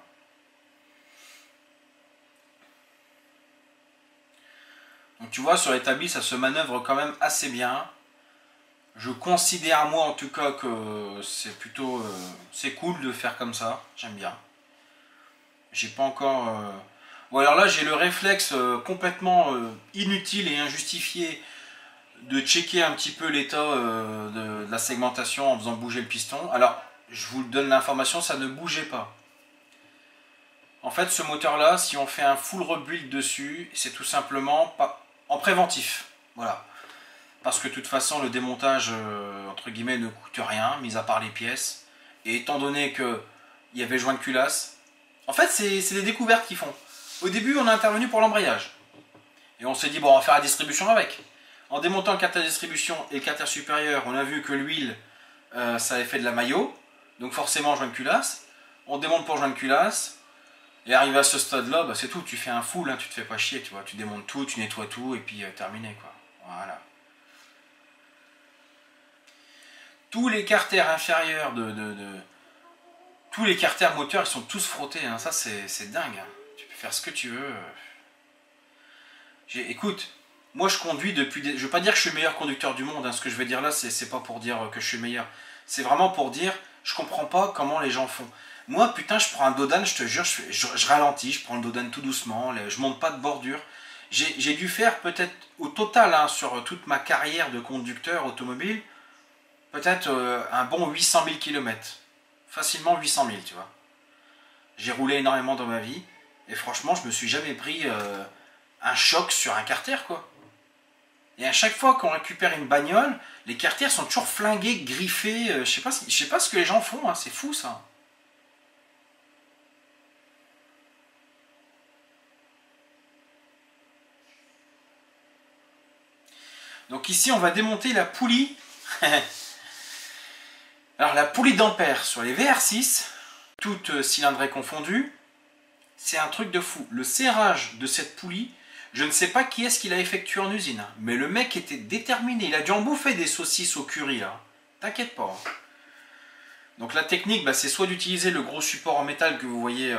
Donc tu vois, sur l'établi, ça se manœuvre quand même assez bien. Je considère, moi en tout cas, que c'est plutôt... c'est cool de faire comme ça, j'aime bien. J'ai pas encore... Bon alors là, j'ai le réflexe complètement inutile et injustifié de checker un petit peu l'état de la segmentation en faisant bouger le piston. Alors, je vous donne l'information, ça ne bougeait pas. En fait, ce moteur-là, si on fait un full rebuild dessus, c'est tout simplement pas en préventif. Voilà. Parce que de toute façon, le démontage, entre guillemets, ne coûte rien, mis à part les pièces. Et étant donné qu'il y avait joint de culasse, en fait, c'est des découvertes qu'ils font. Au début, on a intervenu pour l'embrayage. Et on s'est dit, bon, on va faire la distribution avec. En démontant le carter distribution et le carter supérieur, on a vu que l'huile, ça avait fait de la maillot. Donc forcément, joint de culasse. On démonte pour joint de culasse. Et arrivé à ce stade-là, bah, c'est tout. Tu fais un full, hein, tu te fais pas chier, tu vois. Tu démontes tout, tu nettoies tout, et puis terminé, quoi. Voilà. Tous les carters inférieurs tous les carters moteurs, ils sont tous frottés, hein. Ça, c'est dingue, hein. Tu peux faire ce que tu veux. Écoute, moi je conduis depuis... Je ne veux pas dire que je suis le meilleur conducteur du monde, hein. Ce que je vais dire là, c'est pas pour dire que je suis le meilleur. C'est vraiment pour dire, je comprends pas comment les gens font. Moi, putain, je prends un dodan, je te jure, je ralentis, je prends le dodan tout doucement, je monte pas de bordure. J'ai dû faire peut-être au total, hein, sur toute ma carrière de conducteur automobile, peut-être un bon 800 000 km. Facilement 800 000, tu vois. J'ai roulé énormément dans ma vie, et franchement, je me suis jamais pris un choc sur un carter, quoi. Et à chaque fois qu'on récupère une bagnole, les carters sont toujours flingués, griffés. Je sais pas ce que les gens font, hein, c'est fou ça. Donc ici, on va démonter la poulie. Alors la poulie d'ampère sur les VR6, toutes cylindrées confondues, c'est un truc de fou. Le serrage de cette poulie, je ne sais pas qui est-ce qu'il a effectué en usine, mais le mec était déterminé. Il a dû en bouffer des saucisses au curry, là. T'inquiète pas. Donc la technique, bah, c'est soit d'utiliser le gros support en métal que vous voyez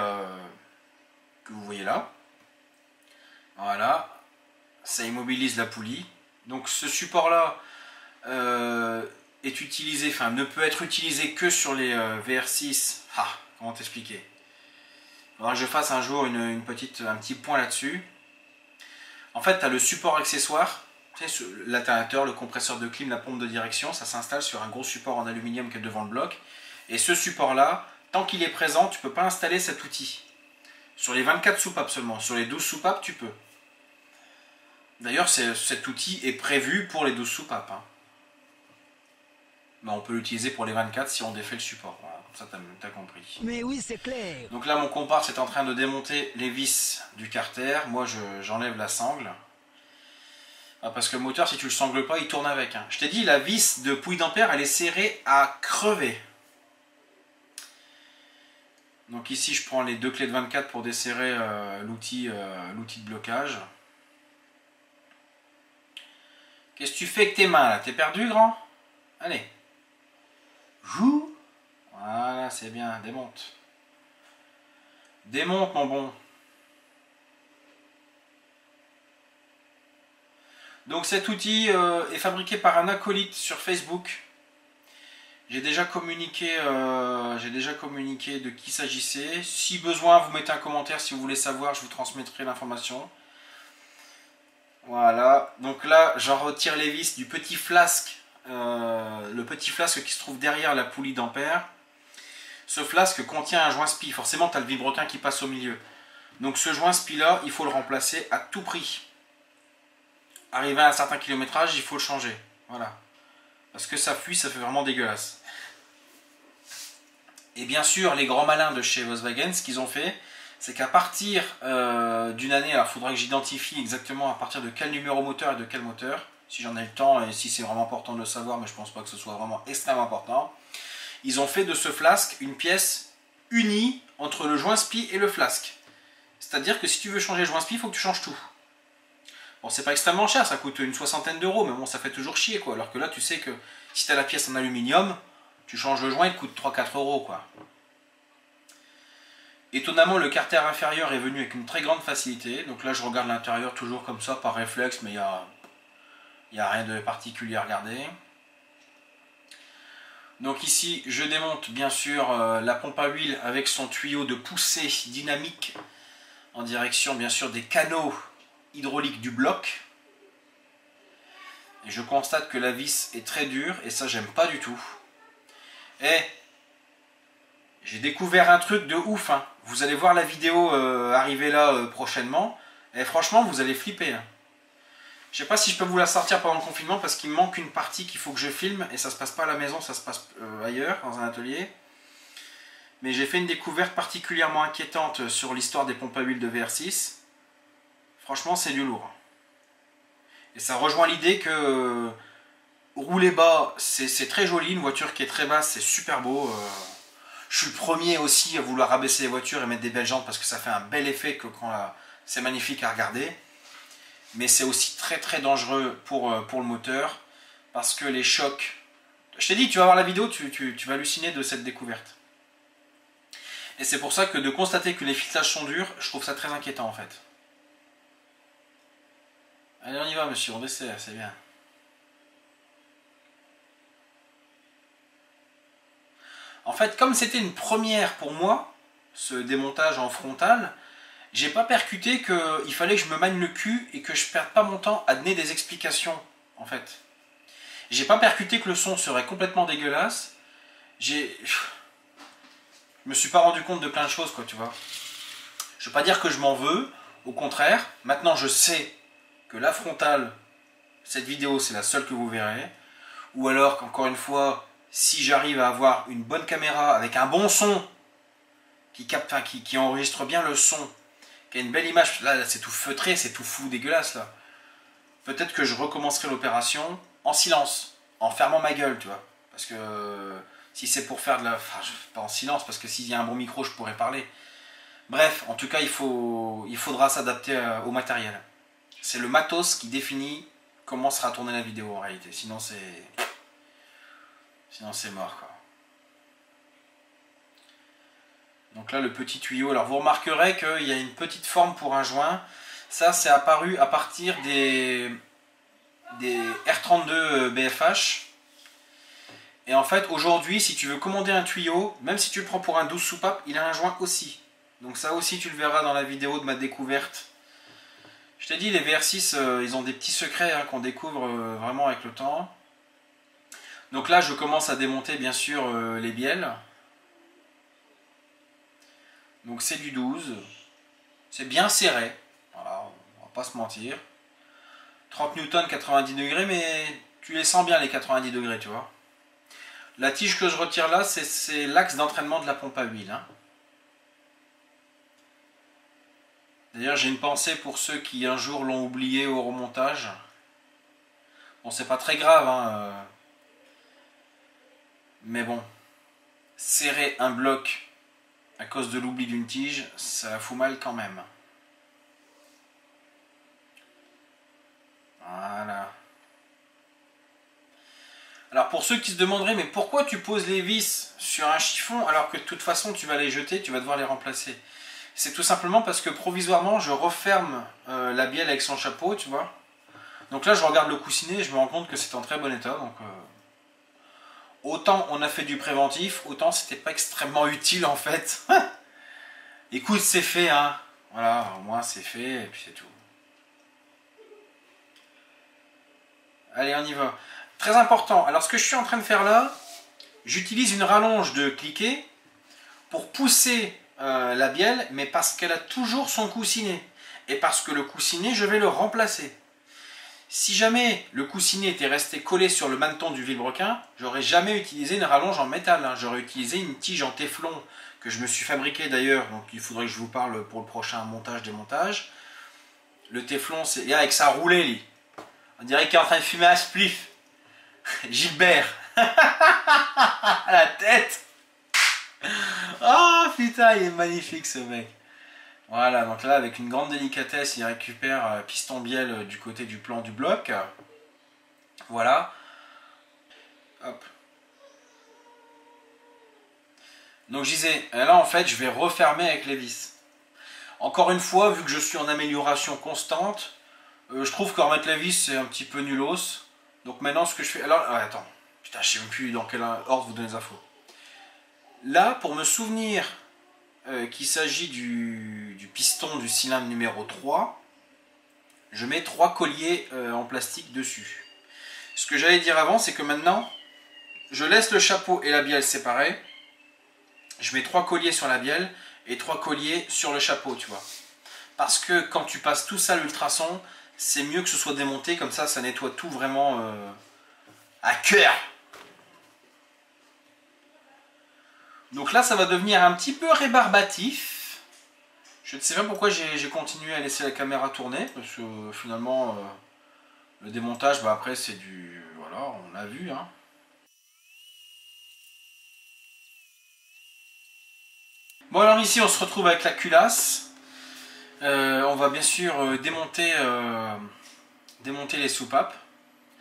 là. Voilà. Ça immobilise la poulie. Donc ce support-là est utilisé, enfin ne peut être utilisé que sur les VR6. Ah, comment t'expliquer? Il faudra que je fasse un jour un petit point là-dessus. En fait, tu as le support accessoire, tu sais, l'alternateur, le compresseur de clim, la pompe de direction, ça s'installe sur un gros support en aluminium qui est devant le bloc. Et ce support-là, tant qu'il est présent, tu ne peux pas installer cet outil. Sur les 24 soupapes seulement, sur les 12 soupapes, tu peux. D'ailleurs, cet outil est prévu pour les 12 soupapes. Hein. Mais on peut l'utiliser pour les 24 si on défait le support. Voilà, comme ça, tu as compris. Mais oui, c'est clair. Donc là, mon comparse est en train de démonter les vis du carter. Moi, j'enlève la sangle. Parce que le moteur, si tu le sangles pas, il tourne avec. Hein. Je t'ai dit, la vis de poulie d'ampère, elle est serrée à crever. Donc ici, je prends les deux clés de 24 pour desserrer l'outil de blocage. Qu'est-ce que tu fais avec tes mains là? T'es perdu, grand? Allez. Joue. Voilà, c'est bien. Démonte. Démonte, mon bon. Donc cet outil est fabriqué par un acolyte sur Facebook. J'ai déjà communiqué de qui s'agissait. Si besoin, vous mettez un commentaire si vous voulez savoir, je vous transmettrai l'information. Voilà, donc là j'en retire les vis du petit flasque, le petit flasque qui se trouve derrière la poulie d'ampère. Ce flasque contient un joint spi, forcément tu as le vilebrequin qui passe au milieu. Donc ce joint spi là, il faut le remplacer à tout prix. Arrivé à un certain kilométrage, il faut le changer, voilà. Parce que ça fuit, ça fait vraiment dégueulasse. Et bien sûr, les grands malins de chez Volkswagen, ce qu'ils ont fait, c'est qu'à partir d'une année, alors il faudra que j'identifie exactement à partir de quel numéro moteur et de quel moteur, si j'en ai le temps et si c'est vraiment important de le savoir, mais je pense pas que ce soit vraiment extrêmement important. Ils ont fait de ce flasque une pièce unie entre le joint spi et le flasque. C'est-à-dire que si tu veux changer le joint spi, il faut que tu changes tout. Bon, c'est pas extrêmement cher, ça coûte une soixantaine d'euros, mais bon, ça fait toujours chier, quoi. Alors que là, tu sais que si tu as la pièce en aluminium, tu changes le joint, il te coûte 3-4 euros, quoi. Étonnamment, le carter inférieur est venu avec une très grande facilité. Donc là, je regarde l'intérieur toujours comme ça, par réflexe, mais il n'y a rien de particulier à regarder. Donc ici, je démonte bien sûr la pompe à huile avec son tuyau de poussée dynamique en direction bien sûr des canaux hydrauliques du bloc. Et je constate que la vis est très dure et ça, j'aime pas du tout. Et j'ai découvert un truc de ouf, hein. Vous allez voir la vidéo arriver là prochainement. Et franchement, vous allez flipper. Hein. Je sais pas si je peux vous la sortir pendant le confinement parce qu'il me manque une partie qu'il faut que je filme. Et ça se passe pas à la maison, ça se passe ailleurs, dans un atelier. Mais j'ai fait une découverte particulièrement inquiétante sur l'histoire des pompes à huile de VR6. Franchement, c'est du lourd. Et ça rejoint l'idée que rouler bas, c'est très joli. Une voiture qui est très basse, c'est super beau. Je suis le premier aussi à vouloir abaisser les voitures et mettre des belles jantes parce que ça fait un bel effet que quand c'est magnifique à regarder. Mais c'est aussi très très dangereux pour le moteur parce que les chocs... Je t'ai dit, tu vas voir la vidéo, tu vas halluciner de cette découverte. Et c'est pour ça que de constater que les filetages sont durs, je trouve ça très inquiétant en fait. Allez, on y va monsieur, on dessert, c'est bien. En fait, comme c'était une première pour moi, ce démontage en frontal, j'ai pas percuté qu'il fallait que je me magne le cul et que je perde pas mon temps à donner des explications, en fait. J'ai pas percuté que le son serait complètement dégueulasse. Je me suis pas rendu compte de plein de choses, quoi, tu vois. Je veux pas dire que je m'en veux, au contraire. Maintenant, je sais que la frontale, cette vidéo, c'est la seule que vous verrez. Ou alors, encore une fois, si j'arrive à avoir une bonne caméra avec un bon son, qui capte, enfin, qui enregistre bien le son, qui a une belle image, là c'est tout feutré, c'est tout fou, dégueulasse là. Peut-être que je recommencerai l'opération en silence, en fermant ma gueule, tu vois. Parce que si c'est pour faire de la... Enfin, pas en silence, parce que s'il y a un bon micro, je pourrais parler. Bref, en tout cas, il faudra s'adapter au matériel. C'est le matos qui définit comment sera tournée la vidéo en réalité. Sinon c'est mort, quoi. Donc là, le petit tuyau. Alors vous remarquerez qu'il y a une petite forme pour un joint. Ça, c'est apparu à partir des R32 BFH. Et en fait, aujourd'hui, si tu veux commander un tuyau, même si tu le prends pour un 12 soupape, il a un joint aussi. Donc ça aussi, tu le verras dans la vidéo de ma découverte. Je t'ai dit, les VR6, ils ont des petits secrets hein, qu'on découvre vraiment avec le temps. Donc là, je commence à démonter, bien sûr, les bielles. Donc c'est du 12. C'est bien serré. Voilà, on va pas se mentir. 30 Newton, 90 degrés, mais tu les sens bien les 90 degrés, tu vois. La tige que je retire là, c'est l'axe d'entraînement de la pompe à huile. Hein. D'ailleurs, j'ai une pensée pour ceux qui un jour l'ont oublié au remontage. Bon, c'est pas très grave, hein. Mais bon, serrer un bloc à cause de l'oubli d'une tige, ça fout mal quand même. Voilà. Alors pour ceux qui se demanderaient, mais pourquoi tu poses les vis sur un chiffon alors que de toute façon tu vas les jeter, tu vas devoir les remplacer? C'est tout simplement parce que provisoirement je referme la bielle avec son chapeau, tu vois. Donc là je regarde le coussinet et je me rends compte que c'est en très bon état. Donc autant on a fait du préventif, autant c'était pas extrêmement utile en fait. Écoute, c'est fait, hein. Voilà, au moins c'est fait et puis c'est tout. Allez, on y va. Très important. Alors ce que je suis en train de faire là, j'utilise une rallonge de cliquet pour pousser la bielle, mais parce qu'elle a toujours son coussinet. Et parce que le coussinet, je vais le remplacer. Si jamais le coussinet était resté collé sur le maneton du vilebrequin, j'aurais jamais utilisé une rallonge en métal. Hein. J'aurais utilisé une tige en téflon que je me suis fabriqué d'ailleurs. Donc il faudrait que je vous parle pour le prochain montage-démontage. Le téflon, c'est avec ça roulé, lui. On dirait qu'il est en train de fumer un spliff. Gilbert. La tête. Oh putain, il est magnifique ce mec. Voilà, donc là avec une grande délicatesse, il récupère piston bielle du côté du plan du bloc. Voilà. Hop. Donc je disais, là en fait je vais refermer avec les vis. Encore une fois, vu que je suis en amélioration constante, je trouve que remettre les vis c'est un petit peu nulos. Donc maintenant ce que je fais... Alors, attends, putain je sais même plus dans quel ordre vous donner les infos. Là, pour me souvenir qu'il s'agit du piston du cylindre numéro 3, je mets 3 colliers en plastique dessus. Ce que j'allais dire avant, c'est que maintenant, je laisse le chapeau et la bielle séparés. Je mets 3 colliers sur la bielle et 3 colliers sur le chapeau, tu vois. Parce que quand tu passes tout ça à l'ultrason, c'est mieux que ce soit démonté, comme ça, ça nettoie tout vraiment à cœur. Donc là, ça va devenir un petit peu rébarbatif. Je ne sais pas pourquoi j'ai continué à laisser la caméra tourner, parce que finalement, le démontage, bah après, c'est du... Voilà, on l'a vu, hein. Bon, alors ici, on se retrouve avec la culasse. On va bien sûr démonter les soupapes.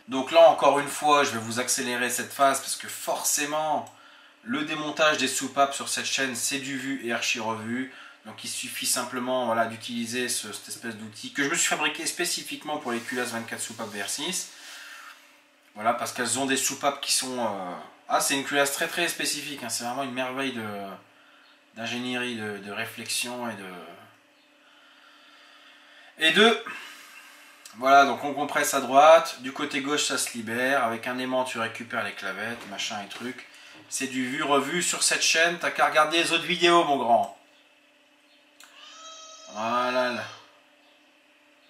Donc là, encore une fois, je vais vous accélérer cette phase, parce que forcément... Le démontage des soupapes sur cette chaîne, c'est du vu et archi revu. Donc il suffit simplement voilà, d'utiliser cette espèce d'outil que je me suis fabriqué spécifiquement pour les culasses 24 soupapes VR6. Voilà, parce qu'elles ont des soupapes qui sont... Ah, c'est une culasse très très spécifique, hein. C'est vraiment une merveille d'ingénierie, de réflexion et de... Voilà, donc on compresse à droite, du côté gauche ça se libère, avec un aimant tu récupères les clavettes, machin et trucs. C'est du vu revu sur cette chaîne, t'as qu'à regarder les autres vidéos mon grand. Voilà.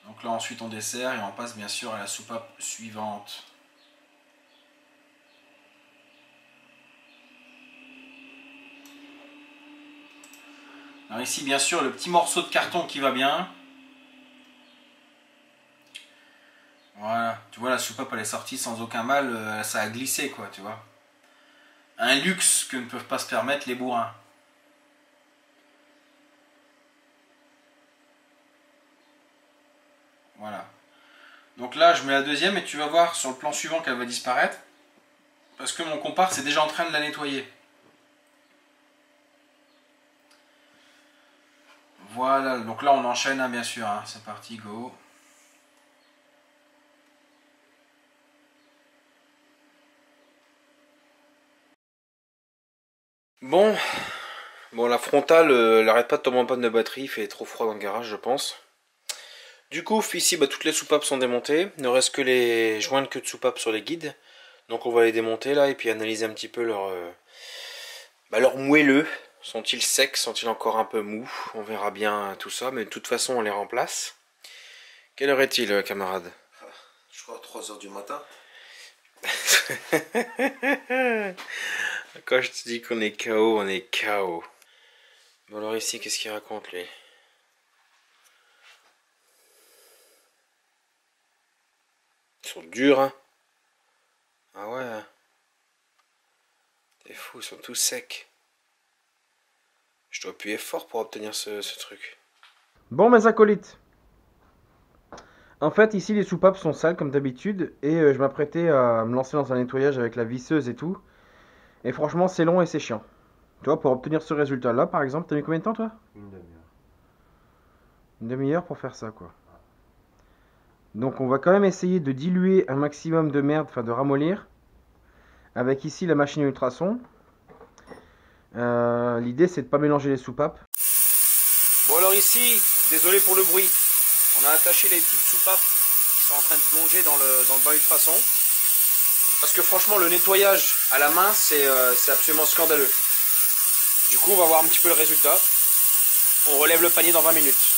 Donc là ensuite on dessert et on passe bien sûr à la soupape suivante. Alors ici bien sûr le petit morceau de carton qui va bien. Voilà, tu vois la soupape elle est sortie sans aucun mal, ça a glissé quoi, tu vois. Un luxe que ne peuvent pas se permettre les bourrins. Voilà. Donc là, je mets la deuxième et tu vas voir sur le plan suivant qu'elle va disparaître. Parce que mon comparse est déjà en train de la nettoyer. Voilà, donc là on enchaîne, hein, bien sûr. Hein. C'est parti, go. Bon, la frontale, elle n'arrête pas de tomber en panne de batterie, il fait trop froid dans le garage, je pense. Du coup, ici, toutes les soupapes sont démontées. Il ne reste que les joints de queue de soupape sur les guides. Donc on va les démonter là et puis analyser un petit peu leur moelleux. Sont-ils secs? Sont-ils encore un peu mous? On verra bien tout ça, mais de toute façon on les remplace. Quelle heure est-il, camarade? Je crois 3 h du matin. Quand je te dis qu'on est KO, on est KO. Bon alors ici, qu'est-ce qu'il raconte lui? Ils sont durs, hein? Ah ouais. T'es fou, ils sont tous secs. Je dois appuyer fort pour obtenir ce truc. Bon mes acolytes. En fait ici les soupapes sont sales comme d'habitude. Et je m'apprêtais à me lancer dans un nettoyage avec la visseuse et tout. Et franchement c'est long et c'est chiant. Tu vois, pour obtenir ce résultat là par exemple, t'as mis combien de temps toi? Une demi-heure. Une demi-heure pour faire ça quoi. Donc on va quand même essayer de diluer un maximum de merde, enfin de ramollir. Avec ici la machine ultrason. L'idée c'est de pas mélanger les soupapes. Bon alors ici, désolé pour le bruit. On a attaché les petites soupapes qui sont en train de plonger dans le bain ultrason. Parce que franchement le nettoyage à la main c'est absolument scandaleux. Du coup on va voir un petit peu le résultat. On relève le panier dans 20 minutes.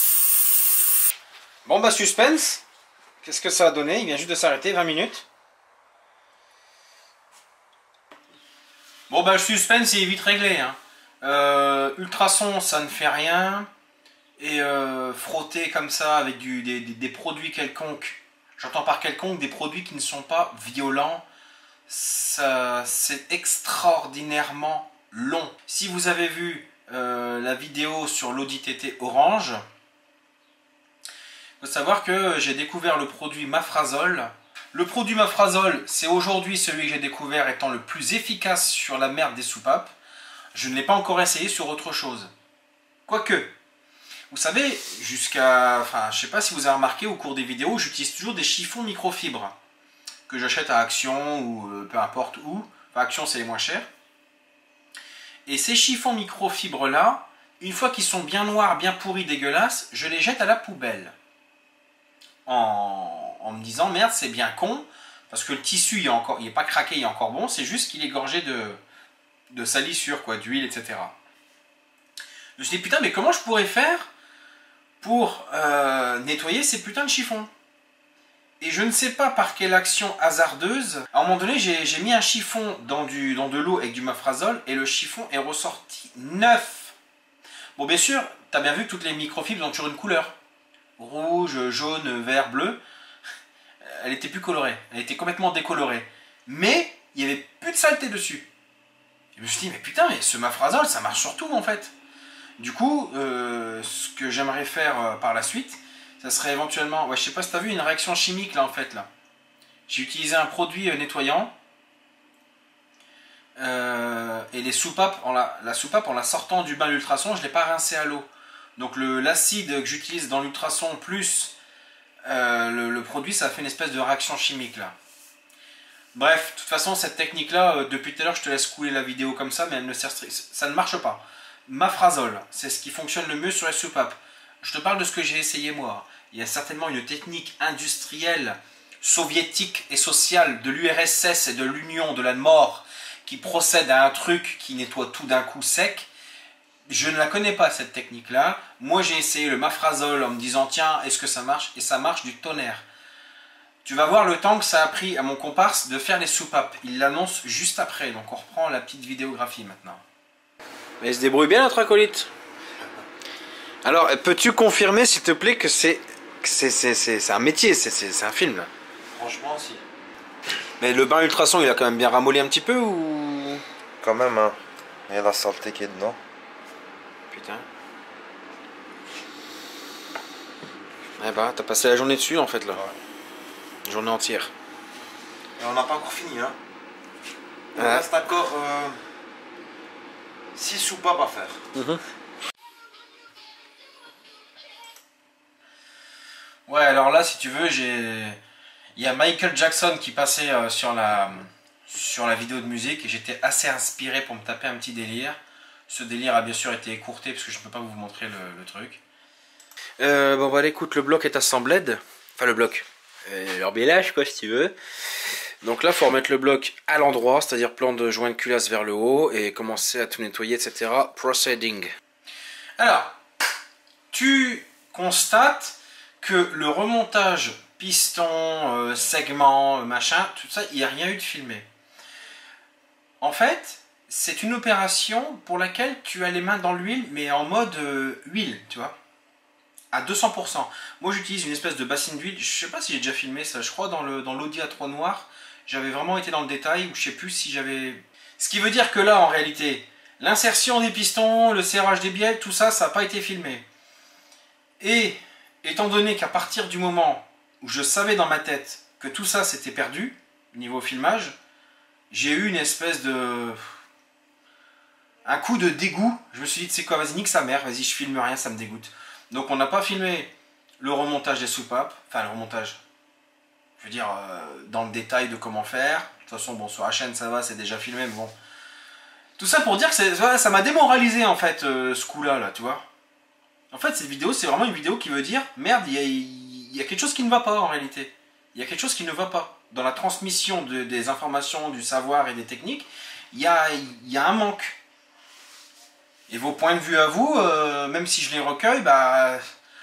Bon bah suspense. Qu'est-ce que ça a donné? Il vient juste de s'arrêter, 20 minutes. Bon bah le suspense il est vite réglé. Hein. Ultrason ça ne fait rien. Et frotter comme ça avec des produits quelconques. J'entends par quelconque des produits qui ne sont pas violents. C'est extraordinairement long. Si vous avez vu la vidéo sur l'Audi TT Orange, il faut savoir que j'ai découvert le produit Mafrazol. Le produit Mafrazol, c'est aujourd'hui celui que j'ai découvert étant le plus efficace sur la merde des soupapes. Je ne l'ai pas encore essayé sur autre chose. Quoique, vous savez, jusqu'à... Enfin, je sais pas si vous avez remarqué au cours des vidéos, j'utilise toujours des chiffons microfibres que j'achète à Action ou peu importe où. Enfin, Action, c'est les moins chers. Et ces chiffons microfibres là, une fois qu'ils sont bien noirs, bien pourris, dégueulasses, je les jette à la poubelle. En me disant, merde, c'est bien con, parce que le tissu, il est pas craqué, il est encore bon, c'est juste qu'il est gorgé de salissure, quoi, d'huile, etc. Je me suis dit, putain, mais comment je pourrais faire pour nettoyer ces putains de chiffons? Et je ne sais pas par quelle action hasardeuse, à un moment donné, j'ai mis un chiffon dans de l'eau avec du mafrazole, et le chiffon est ressorti neuf. Bon, bien sûr, tu as bien vu que toutes les microfibres ont toujours une couleur. Rouge, jaune, vert, bleu. Elle était plus colorée, elle était complètement décolorée. Mais, il n'y avait plus de saleté dessus. Je me suis dit, mais putain, mais ce mafrazole, ça marche sur tout, en fait. Du coup, ce que j'aimerais faire par la suite, ça serait éventuellement... Ouais, je sais pas si tu as vu une réaction chimique, là, en fait, là. J'ai utilisé un produit nettoyant. Et les soupapes, la soupape, en la sortant du bain d'ultrason, je ne l'ai pas rincé à l'eau. Donc l'acide que j'utilise dans l'ultrason plus le produit, ça fait une espèce de réaction chimique, là. Bref, de toute façon, cette technique-là, depuis tout à l'heure, je te laisse couler la vidéo comme ça, mais elle ne sert ça ne marche pas. Mafrazole, c'est ce qui fonctionne le mieux sur les soupapes. Je te parle de ce que j'ai essayé moi. Il y a certainement une technique industrielle, soviétique et sociale de l'URSS et de l'Union de la mort qui procède à un truc qui nettoie tout d'un coup sec. Je ne la connais pas, cette technique-là. Moi, j'ai essayé le mafrazole en me disant, tiens, est-ce que ça marche? Et ça marche du tonnerre. Tu vas voir le temps que ça a pris à mon comparse de faire les soupapes. Il l'annonce juste après, donc on reprend la petite vidéographie maintenant. Mais il se débrouille bien notre acolyte. Alors, peux-tu confirmer s'il te plaît que c'est un métier, c'est un film là? Franchement, si. Mais le bain ultrason, il a quand même bien ramolli un petit peu ou... Quand même, hein. Il y a la saleté qui est dedans. Putain. Eh ben, t'as passé la journée dessus en fait là. Ouais. Journée entière. Et on n'a pas encore fini, hein. Il Ouais. reste encore 6 soupapes à faire. Ouais, alors là, si tu veux, il y a Michael Jackson qui passait sur la vidéo de musique et j'étais assez inspiré pour me taper un petit délire. Ce délire a bien sûr été écourté parce que je ne peux pas vous montrer le truc. Bon, bah écoute, le bloc est assemblé. Enfin, le bloc. L'embellage, quoi, si tu veux. Donc là, il faut remettre le bloc à l'endroit, c'est-à-dire plan de joint de culasse vers le haut et commencer à tout nettoyer, etc. Proceeding. Alors, tu constates que le remontage piston, segment, machin, tout ça, il n'y a rien eu de filmé. En fait, c'est une opération pour laquelle tu as les mains dans l'huile, mais en mode huile, tu vois, à 200%. Moi, j'utilise une espèce de bassine d'huile. Je sais pas si j'ai déjà filmé ça. Je crois dans l'Audi A3 noir, j'avais vraiment été dans le détail, ou je sais plus si j'avais... Ce qui veut dire que là, en réalité, l'insertion des pistons, le serrage des bielles, tout ça, ça n'a pas été filmé. Et étant donné qu'à partir du moment où je savais dans ma tête que tout ça s'était perdu, niveau filmage, j'ai eu une espèce de... un coup de dégoût. Je me suis dit, tu sais quoi, vas-y, nique sa mère, vas-y, je filme rien, ça me dégoûte. Donc on n'a pas filmé le remontage des soupapes, enfin le remontage, je veux dire, dans le détail de comment faire. De toute façon, bon, sur la chaîne, ça va, c'est déjà filmé, mais bon. Tout ça pour dire que ça m'a démoralisé, en fait, ce coup-là, là, tu vois. En fait, cette vidéo, c'est vraiment une vidéo qui veut dire, merde, il y a quelque chose qui ne va pas, en réalité. Il y a quelque chose qui ne va pas. Dans la transmission des informations, du savoir et des techniques, il y a un manque. Et vos points de vue à vous, même si je les recueille, bah,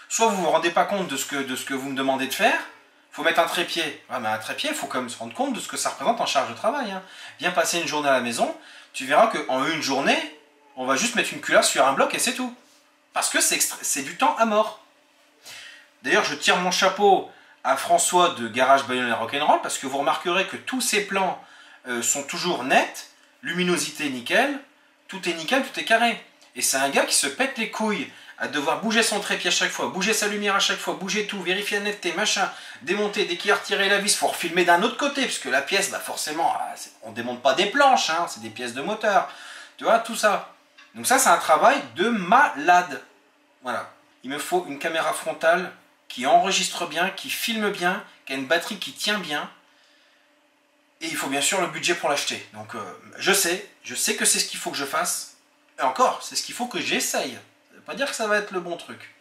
soit vous ne vous rendez pas compte de ce que vous me demandez de faire. Il faut mettre un trépied. Ouais, mais un trépied, il faut quand même se rendre compte de ce que ça représente en charge de travail. Hein. Viens passer une journée à la maison, tu verras qu'en une journée, on va juste mettre une culasse sur un bloc et c'est tout. Parce que c'est du temps à mort. D'ailleurs, je tire mon chapeau à François de Garage Bagnole Rock'n'Roll parce que vous remarquerez que tous ces plans sont toujours nets, luminosité nickel, tout est nickel, tout est carré. Et c'est un gars qui se pète les couilles à devoir bouger son trépied à chaque fois, bouger sa lumière à chaque fois, bouger tout, vérifier la netteté, machin, démonter, dès qu'il a retiré la vis, il faut refilmer d'un autre côté, puisque la pièce, bah forcément, on ne démonte pas des planches, hein, c'est des pièces de moteur, tu vois, tout ça. Donc ça, c'est un travail de malade. Voilà. Il me faut une caméra frontale qui enregistre bien, qui filme bien, qui a une batterie qui tient bien. Et il faut bien sûr le budget pour l'acheter. Donc je sais que c'est ce qu'il faut que je fasse. Et encore, c'est ce qu'il faut que j'essaye. Ça ne veut pas dire que ça va être le bon truc.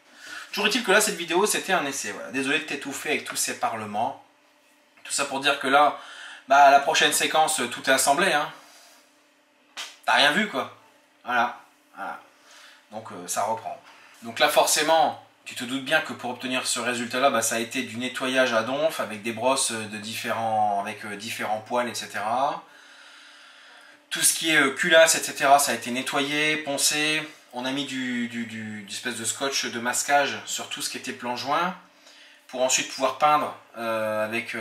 Toujours est-il que là, cette vidéo, c'était un essai. Voilà. Désolé de t'étouffer avec tous ces parlements. Tout ça pour dire que là, bah, la prochaine séquence, tout est assemblé. Hein. T'as rien vu, quoi. Voilà. Donc ça reprend. Donc là, forcément, tu te doutes bien que pour obtenir ce résultat-là, bah, ça a été du nettoyage à donf avec des brosses de différents poils, etc. Tout ce qui est culasse, etc. ça a été nettoyé, poncé. On a mis du espèce de scotch de masquage sur tout ce qui était plan joint pour ensuite pouvoir peindre avec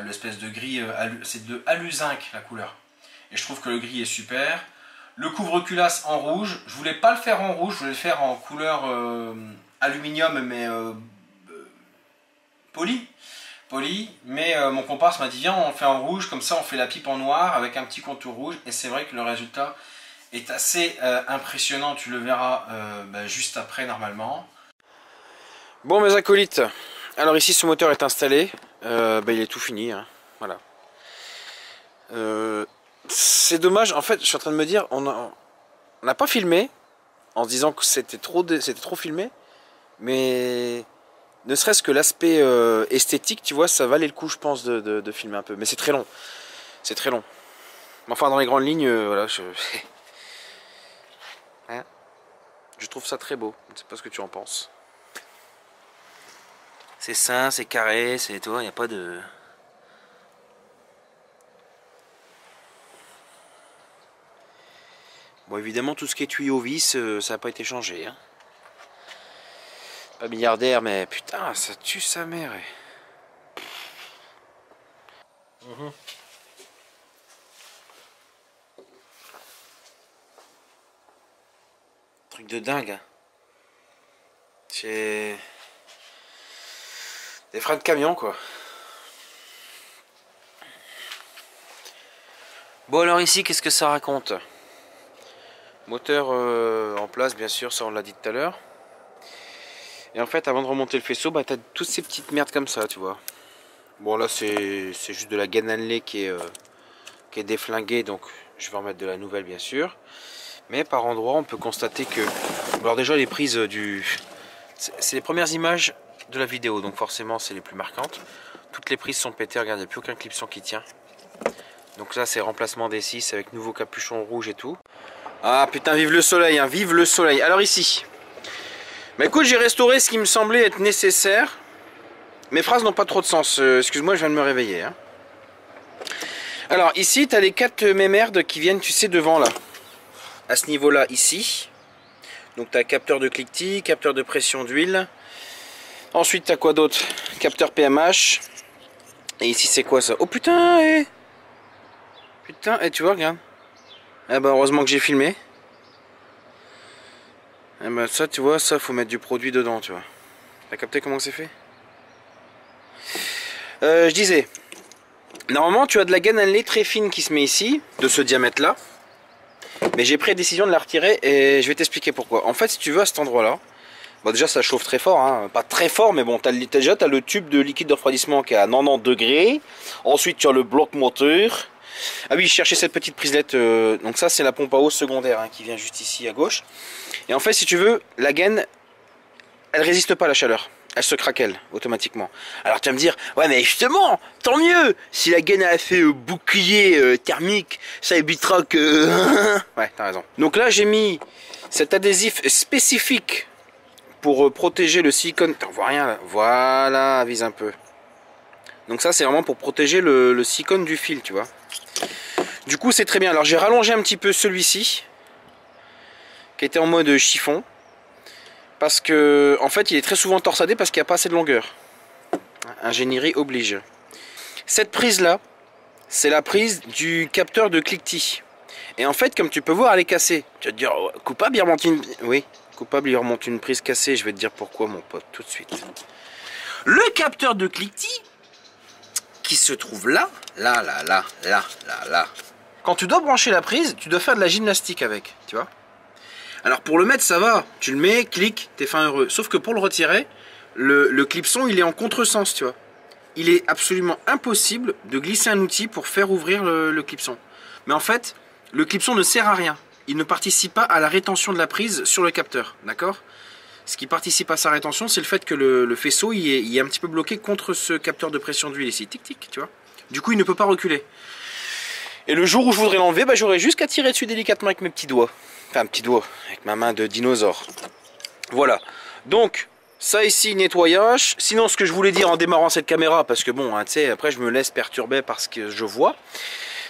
l'espèce de gris. C'est de Aluzinc la couleur. Et je trouve que le gris est super. Le couvre-culasse en rouge, je voulais pas le faire en rouge, je voulais le faire en couleur aluminium mais poli, mais mon comparse m'a dit viens on le fait en rouge, comme ça on fait la pipe en noir avec un petit contour rouge, et c'est vrai que le résultat est assez impressionnant, tu le verras juste après normalement. Bon mes acolytes, alors ici ce moteur est installé, il est tout fini, hein. Voilà. C'est dommage, en fait je suis en train de me dire, on n'a pas filmé en se disant que c'était trop filmé, mais ne serait-ce que l'aspect esthétique, tu vois, ça valait le coup je pense de filmer un peu, mais c'est très long, enfin dans les grandes lignes, voilà, hein, je trouve ça très beau, je ne sais pas ce que tu en penses. C'est sain, c'est carré, c'est toi, il n'y a pas de... Bon, évidemment, tout ce qui est tuyau vis, ça n'a pas été changé. Hein. Pas milliardaire, mais putain, ça tue sa mère. Truc de dingue. C'est des freins de camion, quoi. Bon, alors ici, qu'est-ce que ça raconte ? Moteur en place, bien sûr, ça on l'a dit tout à l'heure. Et en fait, avant de remonter le faisceau, bah, t'as toutes ces petites merdes comme ça, tu vois. Bon, là, c'est juste de la gaine annelée qui est déflinguée, donc je vais en mettre de la nouvelle, bien sûr. Mais par endroits, on peut constater que... Alors déjà, les prises c'est les premières images de la vidéo, donc forcément, c'est les plus marquantes. Toutes les prises sont pétées, regarde, il n'y a plus aucun clipson qui tient. Donc là, c'est remplacement des 6 avec nouveau capuchon rouge et tout. Ah putain, vive le soleil, hein, vive le soleil. Alors ici, bah écoute, j'ai restauré ce qui me semblait être nécessaire. Mes phrases n'ont pas trop de sens, excuse-moi, je viens de me réveiller. Hein. Alors ici, tu as les 4 mémerdes qui viennent, tu sais, devant là. À ce niveau-là, ici. Donc tu as capteur de cliquetis, capteur de pression d'huile. Ensuite, tu as quoi d'autre? Capteur PMH. Et ici, c'est quoi ça? Oh putain, putain, tu vois, regarde. Eh ben heureusement que j'ai filmé. Eh ben ça tu vois, ça faut mettre du produit dedans, tu vois. T'as capté comment c'est fait? Je disais, normalement tu as de la gaine annelée très fine qui se met ici, de ce diamètre là. Mais j'ai pris la décision de la retirer et je vais t'expliquer pourquoi. En fait, si tu veux, à cet endroit là, bon déjà ça chauffe très fort, hein. Pas très fort, mais bon, déjà tu as le tube de liquide de refroidissement qui est à 90 degrés. Ensuite tu as le bloc moteur. Ah oui, je cherchais cette petite priselette, donc ça c'est la pompe à eau secondaire, hein, qui vient juste ici à gauche. Et en fait, si tu veux, la gaine, elle résiste pas à la chaleur, elle se craquelle automatiquement. Alors tu vas me dire, ouais mais justement, tant mieux, si la gaine a fait bouclier thermique, ça évitera que... Ouais, t'as raison. Donc là j'ai mis cet adhésif spécifique pour protéger le silicone. T'en vois rien là, voilà, vise un peu. Donc ça c'est vraiment pour protéger le silicone du fil, tu vois. Du coup c'est très bien. Alors j'ai rallongé un petit peu celui-ci qui était en mode chiffon, parce que en fait il est très souvent torsadé parce qu'il n'y a pas assez de longueur. Ingénierie oblige. Cette prise là, c'est la prise du capteur de cliquetis. Et en fait, comme tu peux voir, elle est cassée. Tu vas te dire, oh, coupable il remonte une... Oui, coupable il remonte une prise cassée. Je vais te dire pourquoi, mon pote, tout de suite. Le capteur de cliquetis qui se trouve là. Quand tu dois brancher la prise, tu dois faire de la gymnastique avec, tu vois. Alors pour le mettre ça va, tu le mets, clic, t'es fin heureux. Sauf que pour le retirer, le clipson il est en contresens, tu vois. Il est absolument impossible de glisser un outil pour faire ouvrir le clipson. Mais en fait, le clipson ne sert à rien. Il ne participe pas à la rétention de la prise sur le capteur, d'accord? Ce qui participe à sa rétention, c'est le fait que le faisceau il est un petit peu bloqué contre ce capteur de pression d'huile ici, tic tic, tu vois. Du coup, il ne peut pas reculer. Et le jour où je voudrais l'enlever, bah, j'aurais juste qu'à tirer dessus délicatement avec mes petits doigts. Enfin, petit doigt, avec ma main de dinosaure. Voilà. Donc, ça ici, nettoyage. Sinon, ce que je voulais dire en démarrant cette caméra, parce que bon, hein, tu sais, après je me laisse perturber par ce que je vois,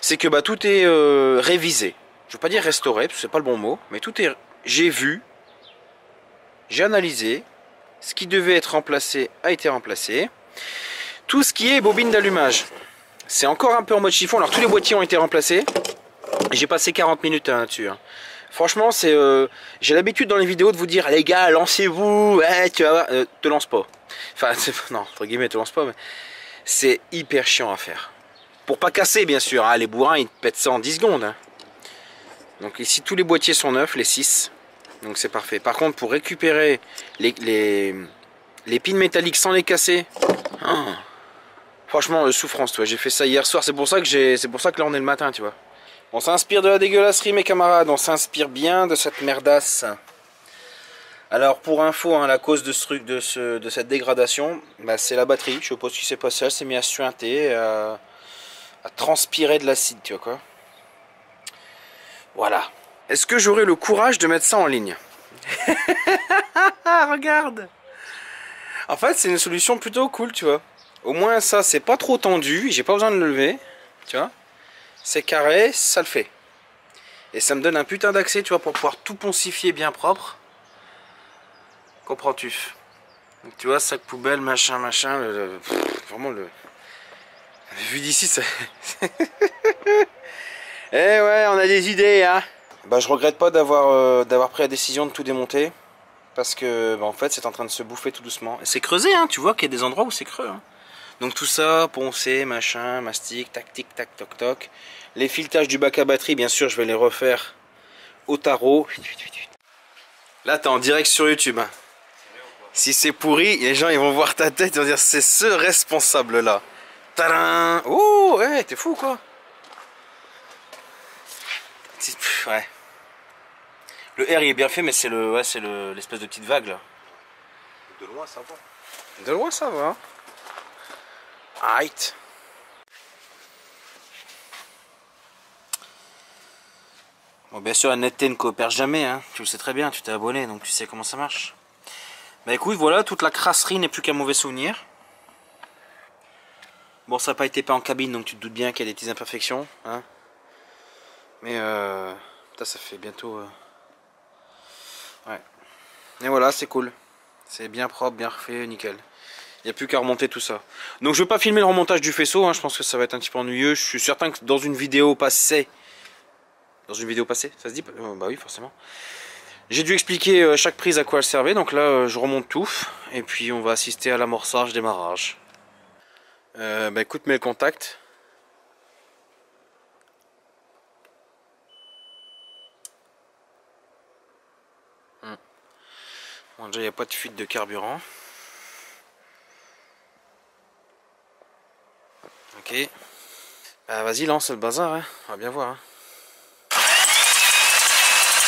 c'est que bah, tout est révisé. Je ne veux pas dire restauré, parce que c'est pas le bon mot, mais tout est... J'ai vu, j'ai analysé, ce qui devait être remplacé a été remplacé. Tout ce qui est bobine d'allumage, c'est encore un peu en mode chiffon. Alors tous les boîtiers ont été remplacés. J'ai passé 40 minutes là-dessus. Hein. Franchement, c'est, j'ai l'habitude dans les vidéos de vous dire, les gars, lancez-vous, ouais, tu vas voir, te lance pas. Enfin, non, entre guillemets, te lance pas, mais c'est hyper chiant à faire. Pour pas casser, bien sûr, hein, les bourrins, ils te pètent ça en 10 secondes. Hein. Donc ici, tous les boîtiers sont neufs, les 6. Donc c'est parfait. Par contre, pour récupérer les pins métalliques sans les casser, oh, franchement, souffrance, tu vois. J'ai fait ça hier soir, c'est pour ça que là on est le matin, tu vois. On s'inspire de la dégueulasserie, mes camarades, on s'inspire bien de cette merdasse. Alors pour info, hein, la cause de ce truc, de cette dégradation, bah, c'est la batterie. Je sais pas ce qui s'est passé, elle s'est mise à suinter, à transpirer de l'acide, tu vois quoi. Voilà. Est-ce que j'aurai le courage de mettre ça en ligne? Regarde. En fait, c'est une solution plutôt cool, tu vois. Au moins ça, c'est pas trop tendu, j'ai pas besoin de le lever, tu vois. C'est carré, ça le fait. Et ça me donne un putain d'accès, tu vois, pour pouvoir tout poncifier bien propre. Comprends-tu? Donc, tu vois, sac poubelle, machin, vraiment le... Vu d'ici, ça... Eh ouais, on a des idées, hein. Bah, je regrette pas d'avoir pris la décision de tout démonter. Parce que, bah, en fait, c'est en train de se bouffer tout doucement. Et c'est creusé, hein, tu vois qu'il y a des endroits où c'est creux, hein. Donc tout ça, poncer, machin, mastic, tac, tic, tac, toc, toc. Les filetages du bac à batterie, bien sûr, je vais les refaire au tarot. Là, t'es en direct sur YouTube. Hein. Si c'est pourri, les gens ils vont voir ta tête, ils vont dire c'est ce responsable-là. Tadam! Oh, ouais, t'es fou quoi. Ouais. Le R il est bien fait, mais c'est l'espèce de petite vague là. De loin, ça va. De loin, ça va. Aïe. Bon, bien sûr, NetT ne coopère jamais, hein. Tu le sais très bien, tu t'es abonné, donc tu sais comment ça marche. Bah écoute, voilà, toute la crasserie n'est plus qu'un mauvais souvenir. Bon, ça n'a pas été peint en cabine, donc tu te doutes bien qu'il y a des petites imperfections, hein. Mais putain, ça fait bientôt... Ouais. Et voilà, c'est cool. C'est bien propre, bien refait, nickel. Il n'y a plus qu'à remonter tout ça. Donc je ne vais pas filmer le remontage du faisceau, hein, je pense que ça va être un petit peu ennuyeux. Je suis certain que dans une vidéo passée... Dans une vidéo passée, ça se dit? Bah oui, forcément. J'ai dû expliquer chaque prise à quoi elle servait, donc là je remonte tout. Et puis on va assister à l'amorçage, démarrage. Bah écoute, mets le contact. Bon, déjà il n'y a pas de fuite de carburant. Ok. Bah vas-y, lance le bazar, hein. On va bien voir. Hein.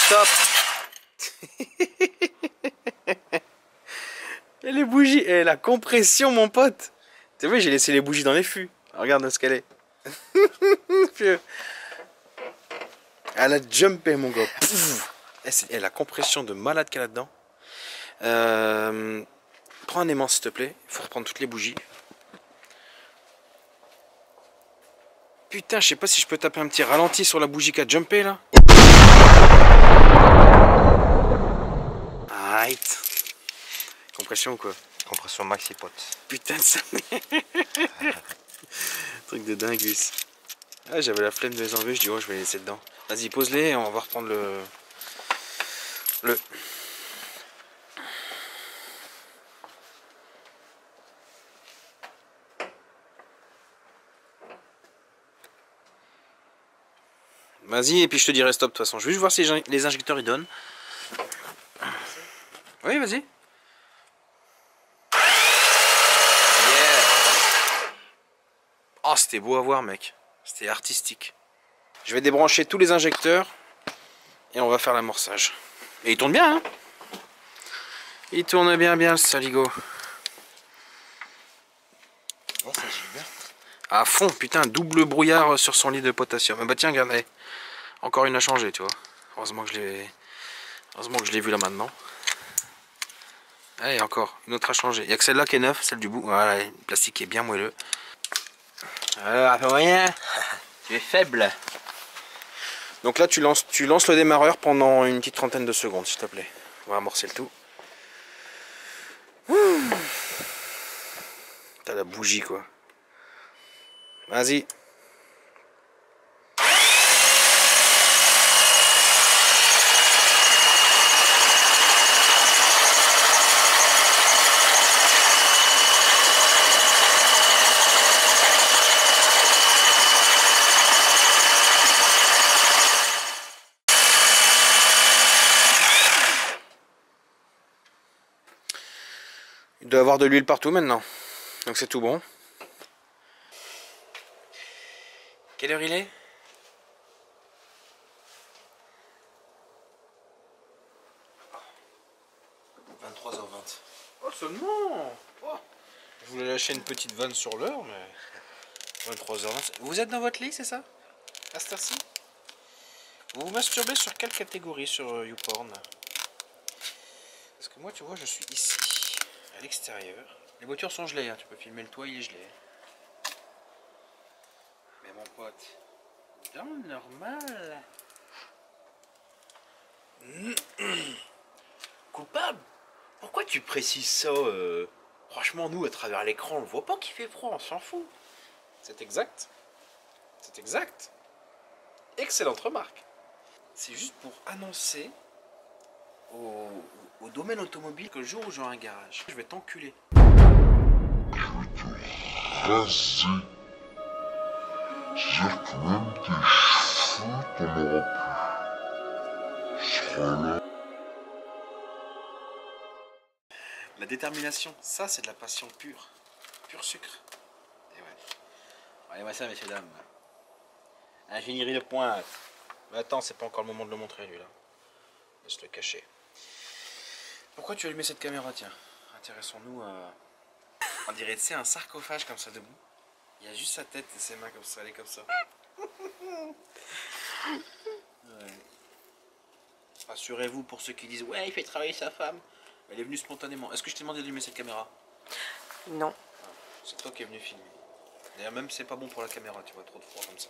Stop. Et les bougies, et la compression mon pote. Tu vois, j'ai laissé les bougies dans les fûts. Regarde ce qu'elle est. Elle a jumpé mon gars. Et la compression de malade qu'elle a dedans. Prends un aimant s'il te plaît. Il faut reprendre toutes les bougies. Putain, je sais pas si je peux taper un petit ralenti sur la bougie qui a jumpé là. Arrête. Compression ou quoi? Compression maxi pote. Putain de ça. Truc de dingus. Ah, j'avais la flemme de les enlever, je dis oh je vais les laisser dedans. Vas-y, pose-les et on va reprendre le... Vas-y, et puis je te dirai stop de toute façon. Je vais juste voir si les injecteurs ils donnent. Oui, vas-y. Oh, c'était beau à voir, mec. C'était artistique. Je vais débrancher tous les injecteurs et on va faire l'amorçage. Et il tourne bien, hein? Il tourne bien, le saligo. Oh, ça gît bien. À fond, putain, double brouillard sur son lit de potassium. Bah tiens, regardez. Encore une à changer, tu vois. Heureusement que je l'ai vu là maintenant. Allez, encore, une autre à changer. Il n'y a que celle-là qui est neuve, celle du bout. Voilà, le plastique est bien moelleux. Alors, un peu moyen. Tu es faible. Donc là, tu lances le démarreur pendant une petite trentaine de secondes, s'il te plaît. On va amorcer le tout. T'as la bougie, quoi. Vas-y. Il doit y avoir de l'huile partout maintenant. Donc c'est tout bon. Quelle heure il est? 23h20. Oh seulement oh. Je voulais lâcher une petite vanne sur l'heure, mais 23h20. Vous êtes dans votre lit, c'est ça? À cette heure-ci? Vous vous masturbez sur quelle catégorie sur YouPorn? Parce que moi, tu vois, je suis ici, à l'extérieur. Les voitures sont gelées, hein. Tu peux filmer le toit, il est gelé. Mais mon pote, dans le normal. Coupable? Pourquoi tu précises ça Franchement, nous, à travers l'écran, on le voit pas qu'il fait froid, on s'en fout. C'est exact. C'est exact. Excellente remarque. C'est juste pour annoncer au domaine automobile que le jour où j'aurai un garage, je vais t'enculer. Raser. C'est-à-dire que même tes cheveux, t'en auras plus. Tu seras là. La détermination, ça c'est de la passion pure. Pur sucre. Et ouais. Regardez-moi ça, messieurs, dames. Ingénierie de pointe. Mais attends, c'est pas encore le moment de le montrer, lui, là. Laisse le cacher. Pourquoi tu as allumé cette caméra, tiens? Intéressons-nous à... On dirait, tu sais, un sarcophage comme ça debout. Il y a juste sa tête et ses mains comme ça, elle est comme ça. Ouais. Rassurez-vous pour ceux qui disent, ouais, il fait travailler sa femme. Elle est venue spontanément. Est-ce que je t'ai demandé d'allumer cette caméra? Non. C'est toi qui es venu filmer. D'ailleurs, même c'est pas bon pour la caméra, tu vois, trop de froid comme ça.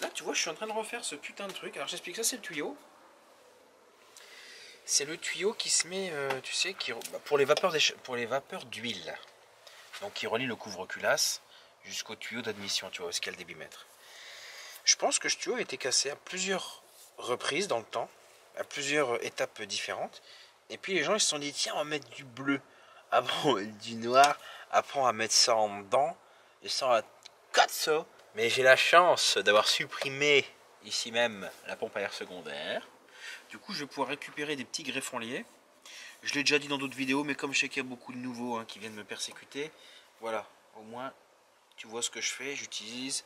Là, tu vois, je suis en train de refaire ce putain de truc. Alors, j'explique, ça, c'est le tuyau. C'est le tuyau qui se met, tu sais, pour les vapeurs d'huile. Donc, qui relie le couvre-culasse jusqu'au tuyau d'admission, tu vois, où est-ce qu'il y a le débitmètre. Je pense que ce tuyau a été cassé à plusieurs reprises dans le temps, à plusieurs étapes différentes. Et puis, les gens, ils se sont dit, tiens, on va mettre du bleu. Après, on va mettre du noir. Après, on va mettre ça en dedans. Et ça, on va cut ça. Mais j'ai la chance d'avoir supprimé ici même la pompe à air secondaire. Du coup, je vais pouvoir récupérer des petits greffons liés. Je l'ai déjà dit dans d'autres vidéos, mais comme je sais qu'il y a beaucoup de nouveaux qui viennent me persécuter, voilà, au moins tu vois ce que je fais, j'utilise.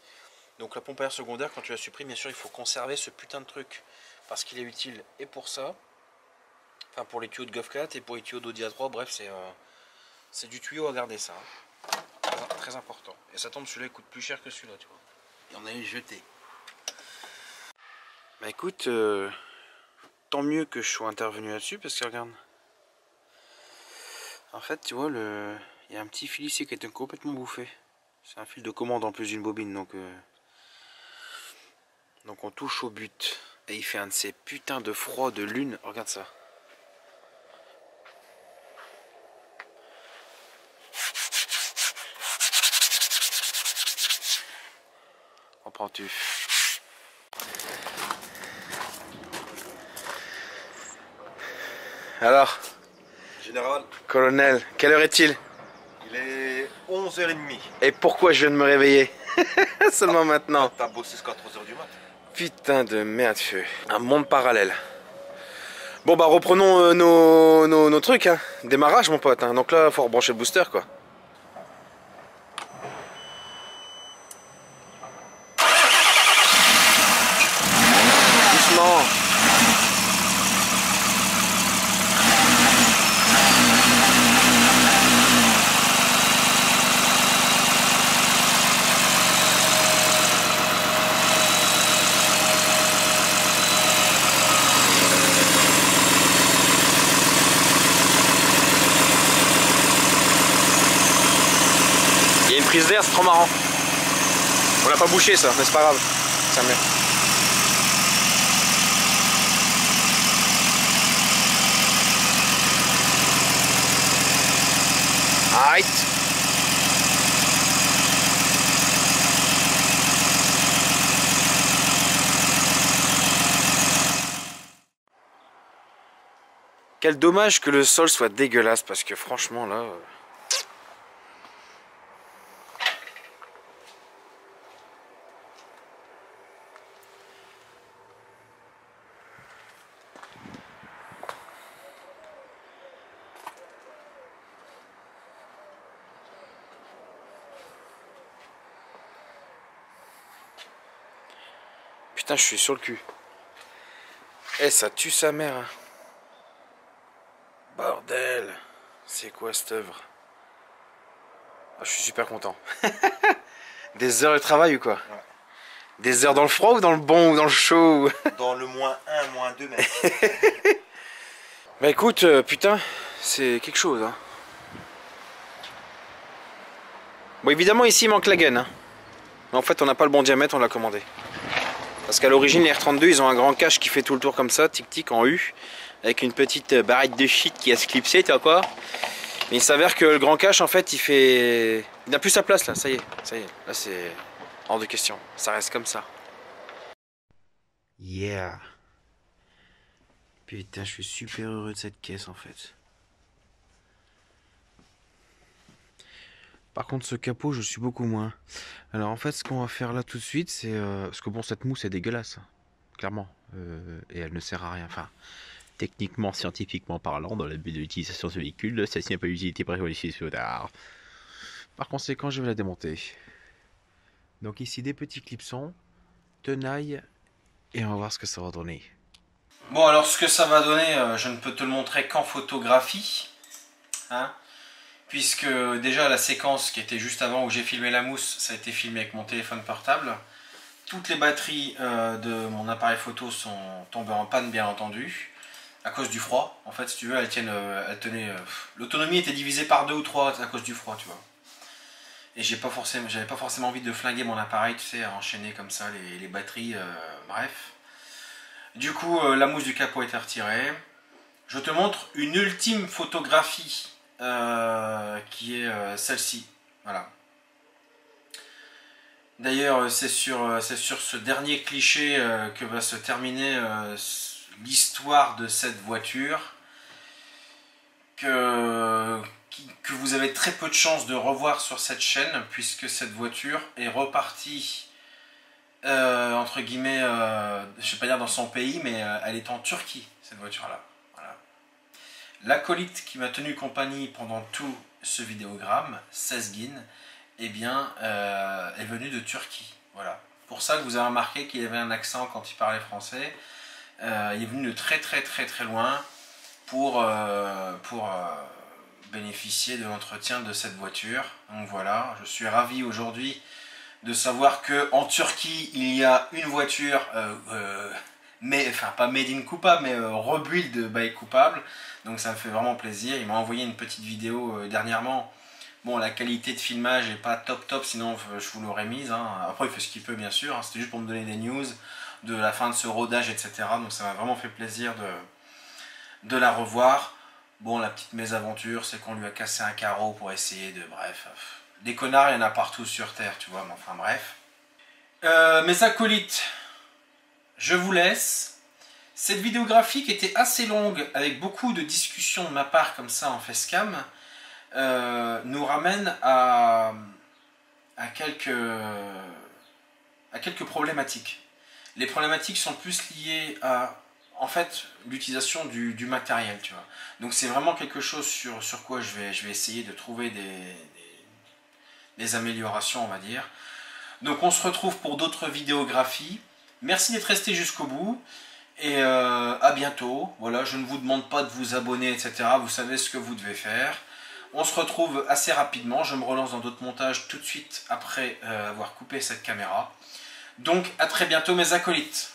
Donc la pompe à air secondaire, quand tu la supprimes, bien sûr, il faut conserver ce putain de truc parce qu'il est utile et pour ça, enfin pour les tuyaux de Golf 4 et pour les tuyaux d'Audi A3, bref, c'est du tuyau à garder ça. Très important. Et ça tombe, celui-là il coûte plus cher que celui-là, tu vois. Et on a eu jeté. Bah écoute, tant mieux que je sois intervenu là-dessus parce que regarde. En fait, tu vois, il y a un petit fil ici qui a été complètement bouffé. C'est un fil de commande en plus d'une bobine, donc on touche au but. Et il fait un de ces putains de froid de lune. Regarde ça. Comprends-tu? Alors, Général, colonel, quelle heure est-il? il est 11h30. Et pourquoi je viens de me réveiller? Seulement maintenant. T'as bossé jusqu'à 3h du mat. Putain de merde, un monde parallèle. Bon bah reprenons nos trucs, hein. Démarrage mon pote, hein. Donc là faut rebrancher le booster quoi. Doucement. Il y a une prise d'air, c'est trop marrant. On l'a pas bouché ça, mais c'est pas grave. Ça met. Arrête. Quel dommage que le sol soit dégueulasse parce que franchement là... Putain, je suis sur le cul. Eh, ça tue sa mère. Hein. Bordel. C'est quoi cette œuvre? Ah, je suis super content. Des heures de travail ou quoi? Ouais. Des heures dans le froid ou dans le bon ou dans le chaud? Dans le -1, -2 mètres. Bah écoute, putain, c'est quelque chose. Hein. Bon, évidemment, ici, il manque la gaine. Hein. Mais en fait, on n'a pas le bon diamètre, on l'a commandé. Parce qu'à l'origine, les R32, ils ont un grand cache qui fait tout le tour comme ça, tic-tic, en U, avec une petite barrette de shit qui a se clipsé, tu vois quoi. Mais il s'avère que le grand cache, en fait, il n'a plus sa place, là, ça y est. Là, c'est hors de question. Ça reste comme ça. Yeah. Putain, je suis super heureux de cette caisse, en fait. Par contre, ce capot, je suis beaucoup moins. Alors, en fait, ce qu'on va faire là tout de suite, c'est... parce que bon, cette mousse est dégueulasse, clairement. Et elle ne sert à rien. Enfin, techniquement, scientifiquement parlant, dans le but de l'utilisation de ce véhicule, celle-ci n'a pas d'utilité prévue sur tard. Par conséquent, je vais la démonter. Donc ici, des petits clipsons, tenailles, et on va voir ce que ça va donner. Bon, alors, ce que ça va donner, je ne peux te le montrer qu'en photographie. Hein, puisque déjà la séquence qui était juste avant où j'ai filmé la mousse, ça a été filmé avec mon téléphone portable. Toutes les batteries de mon appareil photo sont tombées en panne, bien entendu, à cause du froid. En fait, si tu veux, elles tenaient... l'autonomie était divisée par 2 ou 3 à cause du froid, tu vois. Et j'avais pas forcément envie de flinguer mon appareil, tu sais, à enchaîner comme ça les batteries, bref. Du coup, la mousse du capot a été retirée. Je te montre une ultime photographie. Qui est celle-ci, voilà. D'ailleurs, c'est sur ce dernier cliché que va se terminer l'histoire de cette voiture que vous avez très peu de chances de revoir sur cette chaîne, puisque cette voiture est repartie entre guillemets, je vais pas dire dans son pays, mais elle est en Turquie, cette voiture-là. L'acolyte qui m'a tenu compagnie pendant tout ce vidéogramme, Sezgin, eh bien, est venu de Turquie. Voilà. Pour ça que vous avez remarqué qu'il avait un accent quand il parlait français. Il est venu de très loin pour bénéficier de l'entretien de cette voiture. Donc voilà, je suis ravi aujourd'hui de savoir qu'en Turquie, il y a une voiture... mais, enfin pas made in Coupable, mais rebuild by Coupable, donc ça me fait vraiment plaisir. Il m'a envoyé une petite vidéo dernièrement. Bon, la qualité de filmage n'est pas top, sinon je vous l'aurais mise, hein. Après il fait ce qu'il peut bien sûr, hein. C'était juste pour me donner des news de la fin de ce rodage, etc. Donc ça m'a vraiment fait plaisir de la revoir. Bon, la petite mésaventure, c'est qu'on lui a cassé un carreau pour essayer de... Bref, des connards, il y en a partout sur Terre, tu vois, mais enfin bref. Mes acolytes, je vous laisse. Cette vidéographie qui était assez longue, avec beaucoup de discussions de ma part comme ça en facecam, nous ramène à quelques problématiques. Les problématiques sont plus liées à, en fait, l'utilisation du matériel, tu vois. Donc c'est vraiment quelque chose sur quoi je vais essayer de trouver des améliorations, on va dire. Donc on se retrouve pour d'autres vidéographies. Merci d'être resté jusqu'au bout. Et à bientôt. Voilà, je ne vous demande pas de vous abonner, etc. Vous savez ce que vous devez faire. On se retrouve assez rapidement. Je me relance dans d'autres montages tout de suite après avoir coupé cette caméra. Donc à très bientôt mes acolytes.